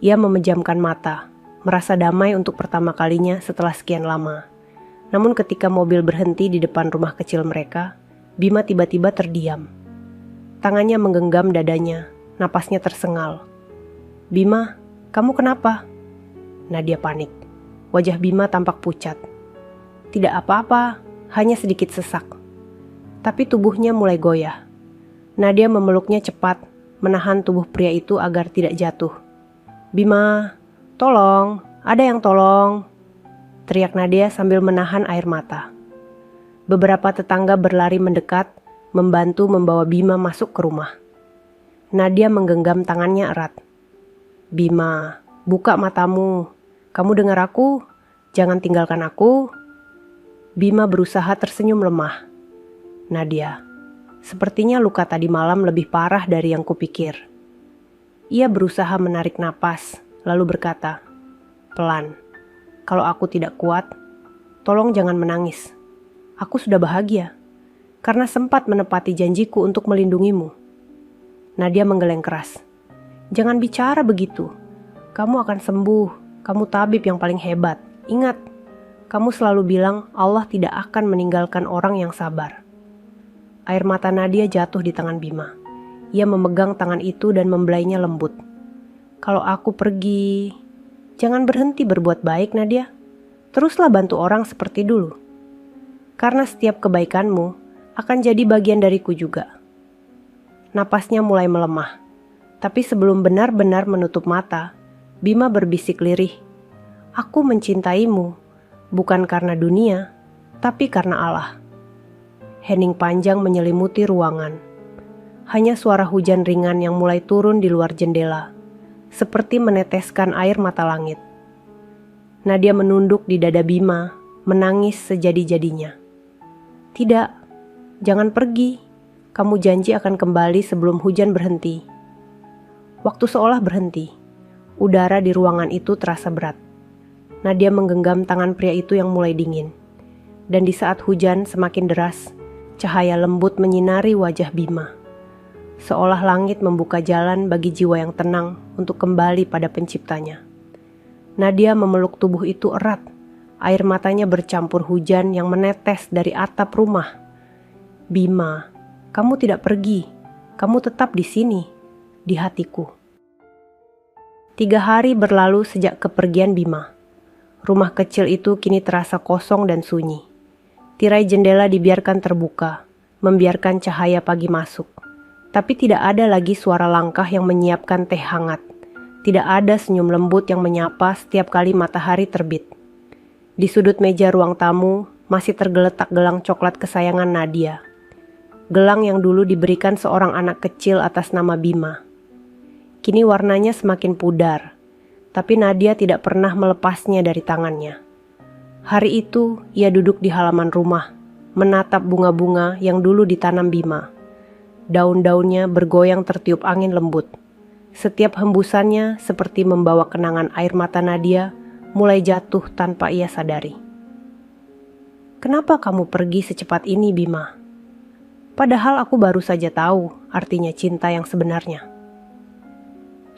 Ia memejamkan mata, merasa damai untuk pertama kalinya setelah sekian lama. Namun ketika mobil berhenti di depan rumah kecil mereka, Bima tiba-tiba terdiam. Tangannya menggenggam dadanya, napasnya tersengal. Bima, kamu kenapa? Nadia panik. Wajah Bima tampak pucat. Tidak apa-apa, hanya sedikit sesak. Tapi tubuhnya mulai goyah. Nadia memeluknya cepat, menahan tubuh pria itu agar tidak jatuh. Bima, tolong, ada yang tolong, teriak Nadia sambil menahan air mata. Beberapa tetangga berlari mendekat, membantu membawa Bima masuk ke rumah. Nadia menggenggam tangannya erat. Bima, buka matamu, kamu dengar aku, jangan tinggalkan aku. Bima berusaha tersenyum lemah. Nadia, sepertinya luka tadi malam lebih parah dari yang kupikir. Ia berusaha menarik napas, lalu berkata, pelan, kalau aku tidak kuat, tolong jangan menangis. Aku sudah bahagia, karena sempat menepati janjiku untuk melindungimu. Nadia menggeleng keras. Jangan bicara begitu. Kamu akan sembuh, kamu tabib yang paling hebat. Ingat, kamu selalu bilang Allah tidak akan meninggalkan orang yang sabar. Air mata Nadia jatuh di tangan Bima. Ia memegang tangan itu dan membelainya lembut. Kalau aku pergi, jangan berhenti berbuat baik, Nadia. Teruslah bantu orang seperti dulu. Karena setiap kebaikanmu akan jadi bagian dariku juga. Napasnya mulai melemah, tapi sebelum benar-benar menutup mata, Bima berbisik lirih, "Aku mencintaimu, bukan karena dunia, tapi karena Allah." Hening panjang menyelimuti ruangan. Hanya suara hujan ringan yang mulai turun di luar jendela, seperti meneteskan air mata langit. Nadia menunduk di dada Bima, menangis sejadi-jadinya. "Tidak, jangan pergi. Kamu janji akan kembali sebelum hujan berhenti." Waktu seolah berhenti. Udara di ruangan itu terasa berat. Nadia menggenggam tangan pria itu yang mulai dingin. Dan di saat hujan semakin deras, cahaya lembut menyinari wajah Bima. Seolah langit membuka jalan bagi jiwa yang tenang untuk kembali pada penciptanya. Nadia memeluk tubuh itu erat. Air matanya bercampur hujan yang menetes dari atap rumah. "Bima, kamu tidak pergi. Kamu tetap di sini, di hatiku." 3 hari berlalu sejak kepergian Bima. Rumah kecil itu kini terasa kosong dan sunyi. Tirai jendela dibiarkan terbuka, membiarkan cahaya pagi masuk. Tapi tidak ada lagi suara langkah yang menyiapkan teh hangat. Tidak ada senyum lembut yang menyapa setiap kali matahari terbit. Di sudut meja ruang tamu masih tergeletak gelang coklat kesayangan Nadia. Gelang yang dulu diberikan seorang anak kecil atas nama Bima. Kini warnanya semakin pudar, tapi Nadia tidak pernah melepasnya dari tangannya. Hari itu ia duduk di halaman rumah, menatap bunga-bunga yang dulu ditanam Bima. Daun-daunnya bergoyang tertiup angin lembut. Setiap hembusannya seperti membawa kenangan air mata Nadia mulai jatuh tanpa ia sadari. "Kenapa kamu pergi secepat ini, Bima? Padahal aku baru saja tahu artinya cinta yang sebenarnya."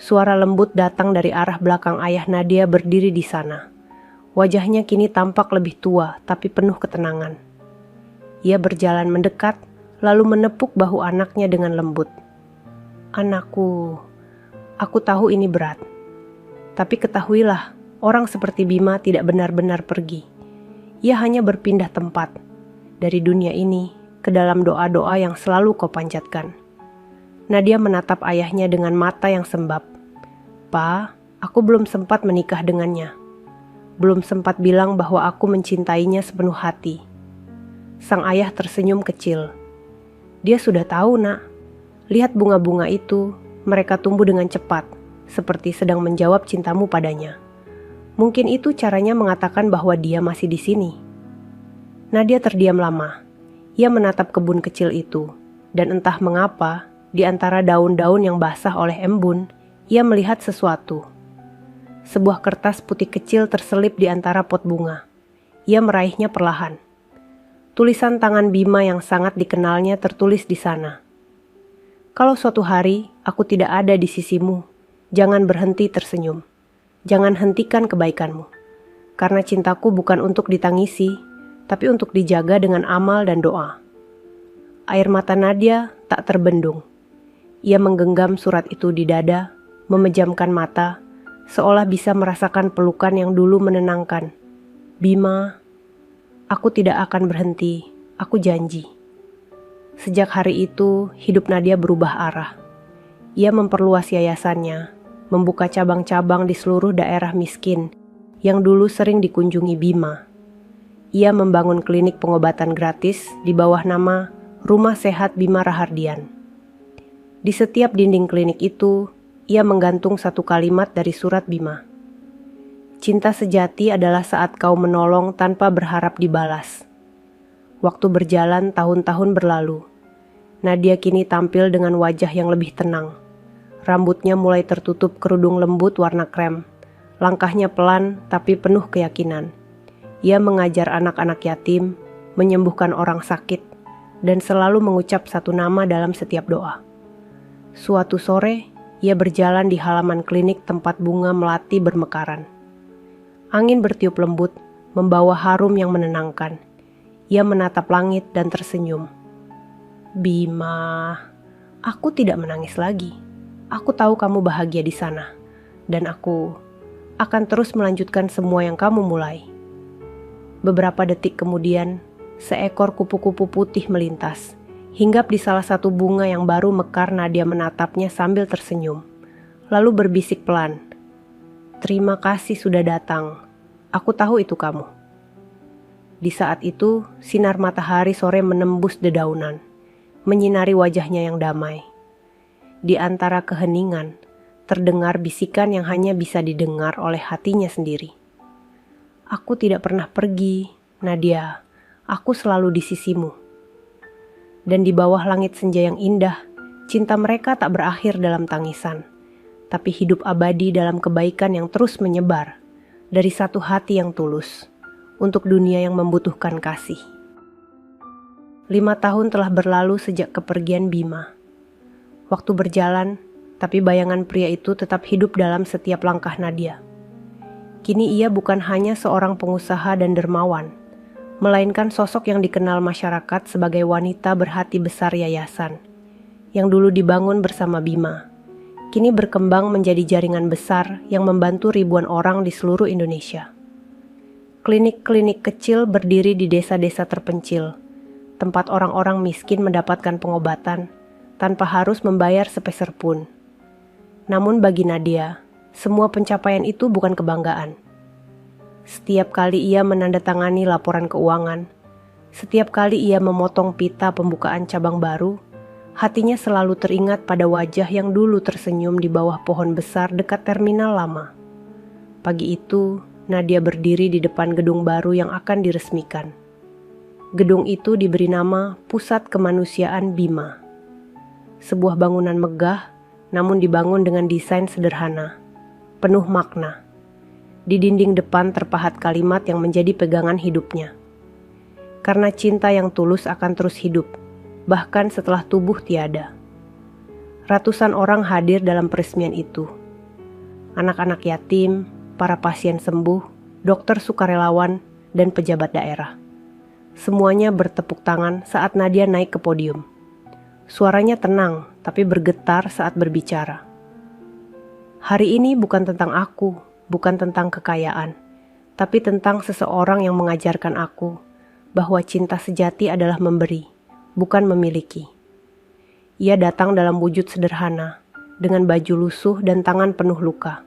Suara lembut datang dari arah belakang ayah Nadia berdiri di sana. Wajahnya kini tampak lebih tua tapi penuh ketenangan. Ia berjalan mendekat, lalu menepuk bahu anaknya dengan lembut. "Anakku, aku tahu ini berat. Tapi ketahuilah, orang seperti Bima tidak benar-benar pergi. Ia hanya berpindah tempat, dari dunia ini ke dalam doa-doa yang selalu kau panjatkan." Nadia menatap ayahnya dengan mata yang sembab. "Pa, aku belum sempat menikah dengannya. Belum sempat bilang bahwa aku mencintainya sepenuh hati." Sang ayah tersenyum kecil. "Dia sudah tahu, Nak. Lihat bunga-bunga itu, mereka tumbuh dengan cepat, seperti sedang menjawab cintamu padanya. Mungkin itu caranya mengatakan bahwa dia masih di sini." Nadia terdiam lama. Ia menatap kebun kecil itu, dan entah mengapa, di antara daun-daun yang basah oleh embun, ia melihat sesuatu. Sebuah kertas putih kecil terselip di antara pot bunga. Ia meraihnya perlahan. Tulisan tangan Bima yang sangat dikenalnya tertulis di sana. "Kalau suatu hari aku tidak ada di sisimu, jangan berhenti tersenyum. Jangan hentikan kebaikanmu. Karena cintaku bukan untuk ditangisi, tapi untuk dijaga dengan amal dan doa." Air mata Nadia tak terbendung. Ia menggenggam surat itu di dada, memejamkan mata, seolah bisa merasakan pelukan yang dulu menenangkan. "Bima, aku tidak akan berhenti, aku janji." Sejak hari itu, hidup Nadia berubah arah. Ia memperluas yayasannya, membuka cabang-cabang di seluruh daerah miskin yang dulu sering dikunjungi Bima. Ia membangun klinik pengobatan gratis di bawah nama Rumah Sehat Bima Rahardian. Di setiap dinding klinik itu, ia menggantung satu kalimat dari surat Bima. "Cinta sejati adalah saat kau menolong tanpa berharap dibalas." Waktu berjalan, tahun-tahun berlalu. Nadia kini tampil dengan wajah yang lebih tenang. Rambutnya mulai tertutup kerudung lembut warna krem. Langkahnya pelan tapi penuh keyakinan. Ia mengajar anak-anak yatim, menyembuhkan orang sakit, dan selalu mengucap satu nama dalam setiap doa. Suatu sore, ia berjalan di halaman klinik tempat bunga melati bermekaran. Angin bertiup lembut, membawa harum yang menenangkan. Ia menatap langit dan tersenyum. "Bima, aku tidak menangis lagi. Aku tahu kamu bahagia di sana. Dan aku akan terus melanjutkan semua yang kamu mulai." Beberapa detik kemudian, Seekor kupu-kupu putih melintas, hinggap di salah satu bunga yang baru mekar. Nadia menatapnya sambil tersenyum, lalu berbisik pelan, "Terima kasih sudah datang. Aku tahu itu kamu." Di saat itu, sinar matahari sore menembus dedaunan, menyinari wajahnya yang damai. Di antara keheningan, terdengar bisikan yang hanya bisa didengar oleh hatinya sendiri. "Aku tidak pernah pergi, Nadia. Aku selalu di sisimu." Dan di bawah langit senja yang indah, cinta mereka tak berakhir dalam tangisan, tapi hidup abadi dalam kebaikan yang terus menyebar dari satu hati yang tulus untuk dunia yang membutuhkan kasih. 5 tahun telah berlalu sejak kepergian Bima. Waktu berjalan, tapi bayangan pria itu tetap hidup dalam setiap langkah Nadia. Kini ia bukan hanya seorang pengusaha dan dermawan, melainkan sosok yang dikenal masyarakat sebagai wanita berhati besar yayasan, yang dulu dibangun bersama Bima, kini berkembang menjadi jaringan besar yang membantu ribuan orang di seluruh Indonesia. Klinik-klinik kecil berdiri di desa-desa terpencil, tempat orang-orang miskin mendapatkan pengobatan tanpa harus membayar sepeser pun. Namun bagi Nadia, semua pencapaian itu bukan kebanggaan. Setiap kali ia menandatangani laporan keuangan, setiap kali ia memotong pita pembukaan cabang baru, hatinya selalu teringat pada wajah yang dulu tersenyum di bawah pohon besar dekat terminal lama. Pagi itu, Nadia berdiri di depan gedung baru yang akan diresmikan. Gedung itu diberi nama Pusat Kemanusiaan Bima. Sebuah bangunan megah, namun dibangun dengan desain sederhana, penuh makna. Di dinding depan terpahat kalimat yang menjadi pegangan hidupnya. Karena cinta yang tulus akan terus hidup, bahkan setelah tubuh tiada. Ratusan orang hadir dalam peresmian itu. Anak-anak yatim, para pasien sembuh, dokter sukarelawan, dan pejabat daerah. Semuanya bertepuk tangan saat Nadia naik ke podium. Suaranya tenang, tapi bergetar saat berbicara. "Hari ini bukan tentang aku, bukan tentang kekayaan, tapi tentang seseorang yang mengajarkan aku bahwa cinta sejati adalah memberi, bukan memiliki." Ia datang dalam wujud sederhana, dengan baju lusuh dan tangan penuh luka.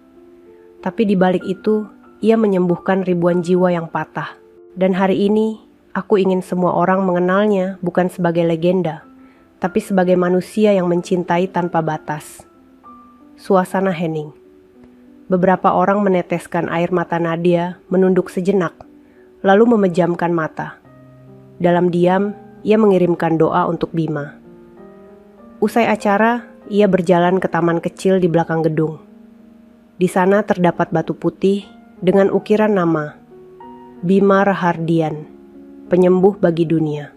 Tapi di balik itu, ia menyembuhkan ribuan jiwa yang patah. Dan hari ini, aku ingin semua orang mengenalnya bukan sebagai legenda, tapi sebagai manusia yang mencintai tanpa batas. Suasana hening. Beberapa orang meneteskan air mata Nadia, menunduk sejenak, lalu memejamkan mata. Dalam diam, ia mengirimkan doa untuk Bima. Usai acara, ia berjalan ke taman kecil di belakang gedung. Di sana terdapat batu putih dengan ukiran nama, Bima Rahardian, penyembuh bagi dunia.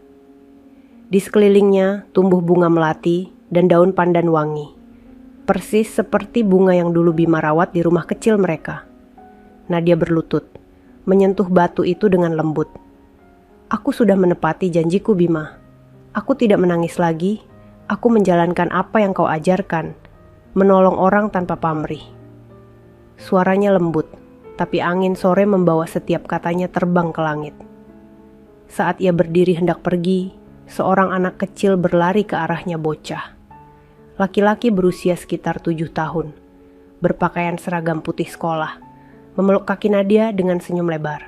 Di sekelilingnya tumbuh bunga melati dan daun pandan wangi, persis seperti bunga yang dulu Bima rawat di rumah kecil mereka. Nadia berlutut, menyentuh batu itu dengan lembut. "Aku sudah menepati janjiku, Bima. Aku tidak menangis lagi, aku menjalankan apa yang kau ajarkan, menolong orang tanpa pamrih." Suaranya lembut, tapi angin sore membawa setiap katanya terbang ke langit. Saat ia berdiri hendak pergi, seorang anak kecil berlari ke arahnya bocah. Laki-laki berusia sekitar 7 tahun, berpakaian seragam putih sekolah, memeluk kaki Nadia dengan senyum lebar.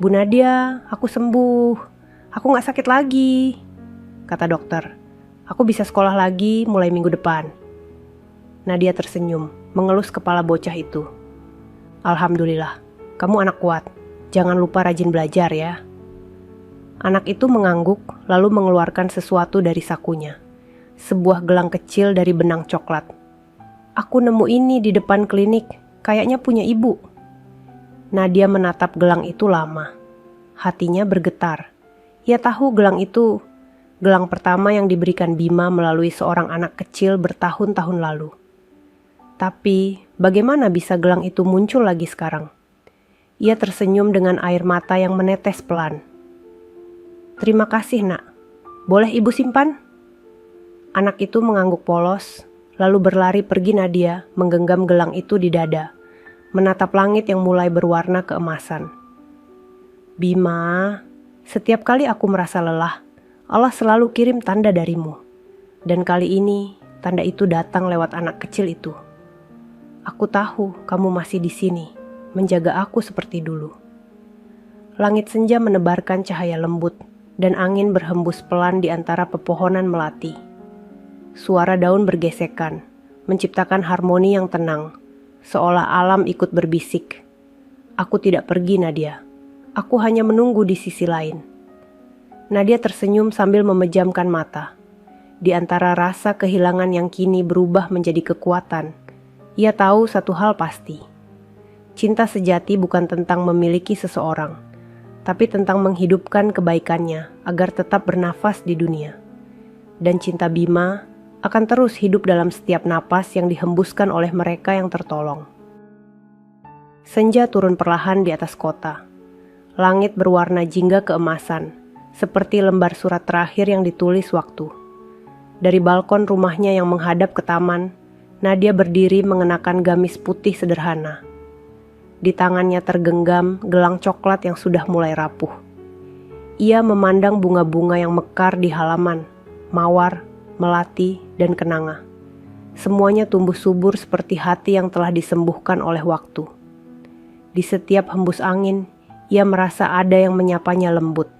"Bu Nadia, aku sembuh. Aku gak sakit lagi," kata dokter. "Aku bisa sekolah lagi mulai minggu depan." Nadia tersenyum, mengelus kepala bocah itu. "Alhamdulillah, kamu anak kuat. Jangan lupa rajin belajar ya." Anak itu mengangguk, lalu mengeluarkan sesuatu dari sakunya. Sebuah gelang kecil dari benang coklat. "Aku nemu ini di depan klinik, kayaknya punya ibu." Nadia menatap gelang itu lama. Hatinya bergetar. Ia tahu gelang itu gelang pertama yang diberikan Bima melalui seorang anak kecil bertahun-tahun lalu. Tapi, bagaimana bisa gelang itu muncul lagi sekarang? Ia tersenyum dengan air mata yang menetes pelan. "Terima kasih, Nak. Boleh ibu simpan?" Anak itu mengangguk polos, lalu berlari pergi. Nadia menggenggam gelang itu di dada, menatap langit yang mulai berwarna keemasan. "Bima, Setiap kali aku merasa lelah, Allah selalu kirim tanda darimu. Dan kali ini, tanda itu datang lewat anak kecil itu. Aku tahu kamu masih di sini, menjaga aku seperti dulu. Langit senja menebarkan cahaya lembut, dan angin berhembus pelan di antara pepohonan melati. Suara daun bergesekan, menciptakan harmoni yang tenang, seolah alam ikut berbisik. Aku tidak pergi, Nadia. Aku hanya menunggu di sisi lain. Nadia tersenyum sambil memejamkan mata. Di antara rasa kehilangan yang kini berubah menjadi kekuatan, ia tahu satu hal pasti. Cinta sejati bukan tentang memiliki seseorang, tapi tentang menghidupkan kebaikannya agar tetap bernafas di dunia. Dan cinta Bima akan terus hidup dalam setiap napas yang dihembuskan oleh mereka yang tertolong. Senja turun perlahan di atas kota. Langit berwarna jingga keemasan, seperti lembar surat terakhir yang ditulis waktu. Dari balkon rumahnya yang menghadap ke taman, Nadia berdiri mengenakan gamis putih sederhana. Di tangannya tergenggam gelang coklat yang sudah mulai rapuh. Ia memandang bunga-bunga yang mekar di halaman, mawar, melati, dan kenanga. Semuanya tumbuh subur seperti hati yang telah disembuhkan oleh waktu. Di setiap hembus angin, ia merasa ada yang menyapanya lembut,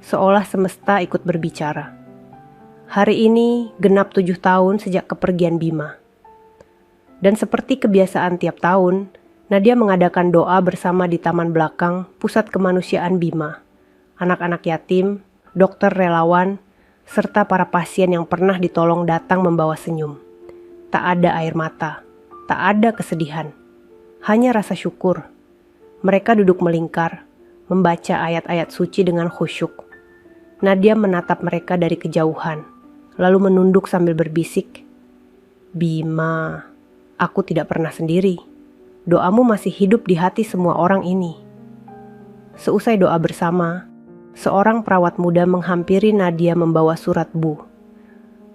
seolah semesta ikut berbicara. Hari ini genap 7 tahun sejak kepergian Bima. Dan seperti kebiasaan tiap tahun, Nadia mengadakan doa bersama di taman belakang pusat kemanusiaan Bima. Anak-anak yatim, dokter relawan, serta para pasien yang pernah ditolong datang membawa senyum. Tak ada air mata, tak ada kesedihan, hanya rasa syukur. Mereka duduk melingkar, membaca ayat-ayat suci dengan khusyuk. Nadia menatap mereka dari kejauhan, lalu menunduk sambil berbisik, "Bima, aku tidak pernah sendiri. Doamu masih hidup di hati semua orang ini." Seusai doa bersama, seorang perawat muda menghampiri Nadia membawa surat Bu.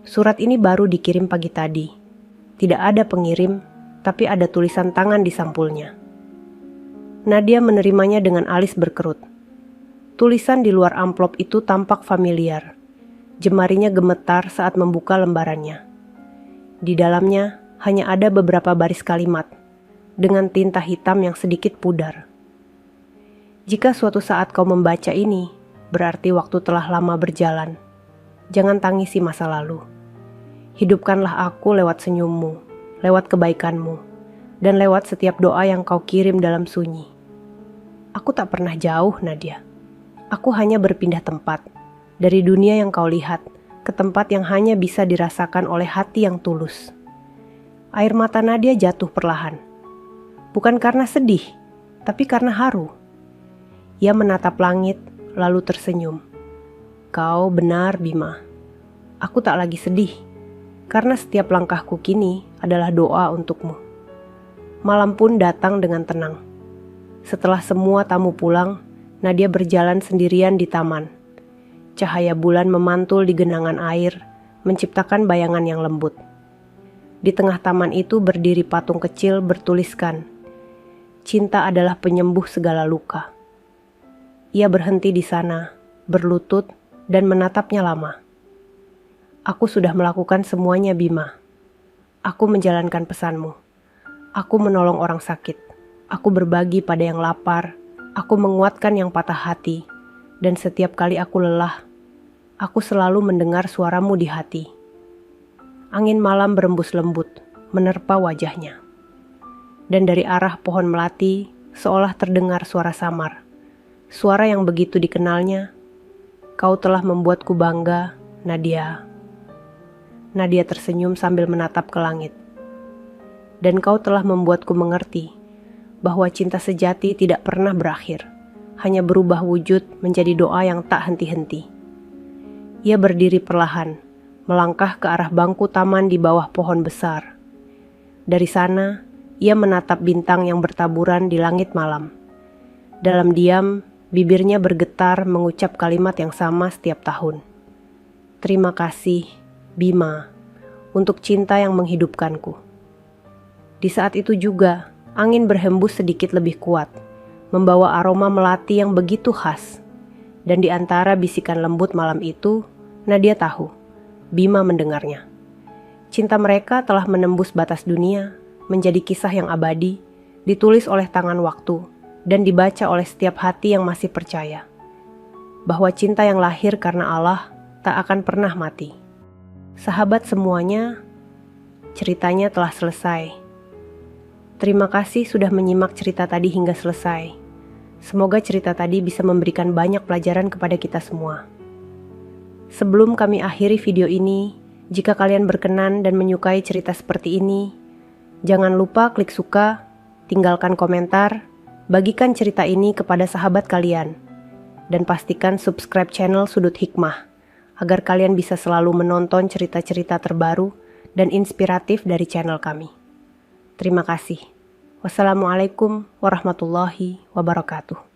Surat ini baru dikirim pagi tadi. Tidak ada pengirim, tapi ada tulisan tangan di sampulnya. Nadia menerimanya dengan alis berkerut. Tulisan di luar amplop itu tampak familiar. Jemarinya gemetar saat membuka lembarannya. Di dalamnya hanya ada beberapa baris kalimat, dengan tinta hitam yang sedikit pudar. "Jika suatu saat kau membaca ini, berarti waktu telah lama berjalan. Jangan tangisi masa lalu. Hidupkanlah aku lewat senyummu, lewat kebaikanmu, dan lewat setiap doa yang kau kirim dalam sunyi." Aku tak pernah jauh, Nadia. Aku hanya berpindah tempat, dari dunia yang kau lihat, ke tempat yang hanya bisa dirasakan oleh hati yang tulus. Air mata Nadia jatuh perlahan. Bukan karena sedih, tapi karena haru. Ia menatap langit, lalu tersenyum. "Kau benar, Bima. Aku tak lagi sedih, karena setiap langkahku kini adalah doa untukmu." Malam pun datang dengan tenang. Setelah semua tamu pulang, Nadia berjalan sendirian di taman. Cahaya bulan memantul di genangan air, menciptakan bayangan yang lembut. Di tengah taman itu berdiri patung kecil bertuliskan, "Cinta adalah penyembuh segala luka." Ia berhenti di sana, berlutut, dan menatapnya lama. "Aku sudah melakukan semuanya, Bima. Aku menjalankan pesanmu. Aku menolong orang sakit. Aku berbagi pada yang lapar. Aku menguatkan yang patah hati. Dan setiap kali aku lelah, aku selalu mendengar suaramu di hati." Angin malam berembus lembut, menerpa wajahnya. Dan dari arah pohon melati, seolah terdengar suara samar. Suara yang begitu dikenalnya, "Kau telah membuatku bangga, Nadia." Nadia tersenyum sambil menatap ke langit. "Dan kau telah membuatku mengerti bahwa cinta sejati tidak pernah berakhir, hanya berubah wujud menjadi doa yang tak henti-henti." Ia berdiri perlahan, melangkah ke arah bangku taman di bawah pohon besar. Dari sana, ia menatap bintang yang bertaburan di langit malam. Dalam diam, bibirnya bergetar mengucap kalimat yang sama setiap tahun. "Terima kasih, Bima, untuk cinta yang menghidupkanku." Di saat itu juga, angin berhembus sedikit lebih kuat, membawa aroma melati yang begitu khas. Dan di antara bisikan lembut malam itu, Nadia tahu, Bima mendengarnya. Cinta mereka telah menembus batas dunia, menjadi kisah yang abadi, ditulis oleh tangan waktu, dan dibaca oleh setiap hati yang masih percaya. Bahwa cinta yang lahir karena Allah tak akan pernah mati. Sahabat semuanya, ceritanya telah selesai. Terima kasih sudah menyimak cerita tadi hingga selesai. Semoga cerita tadi bisa memberikan banyak pelajaran kepada kita semua. Sebelum kami akhiri video ini, jika kalian berkenan dan menyukai cerita seperti ini, jangan lupa klik suka, tinggalkan komentar, bagikan cerita ini kepada sahabat kalian, dan pastikan subscribe channel Sudut Hikmah, agar kalian bisa selalu menonton cerita-cerita terbaru dan inspiratif dari channel kami. Terima kasih. Wassalamualaikum warahmatullahi wabarakatuh.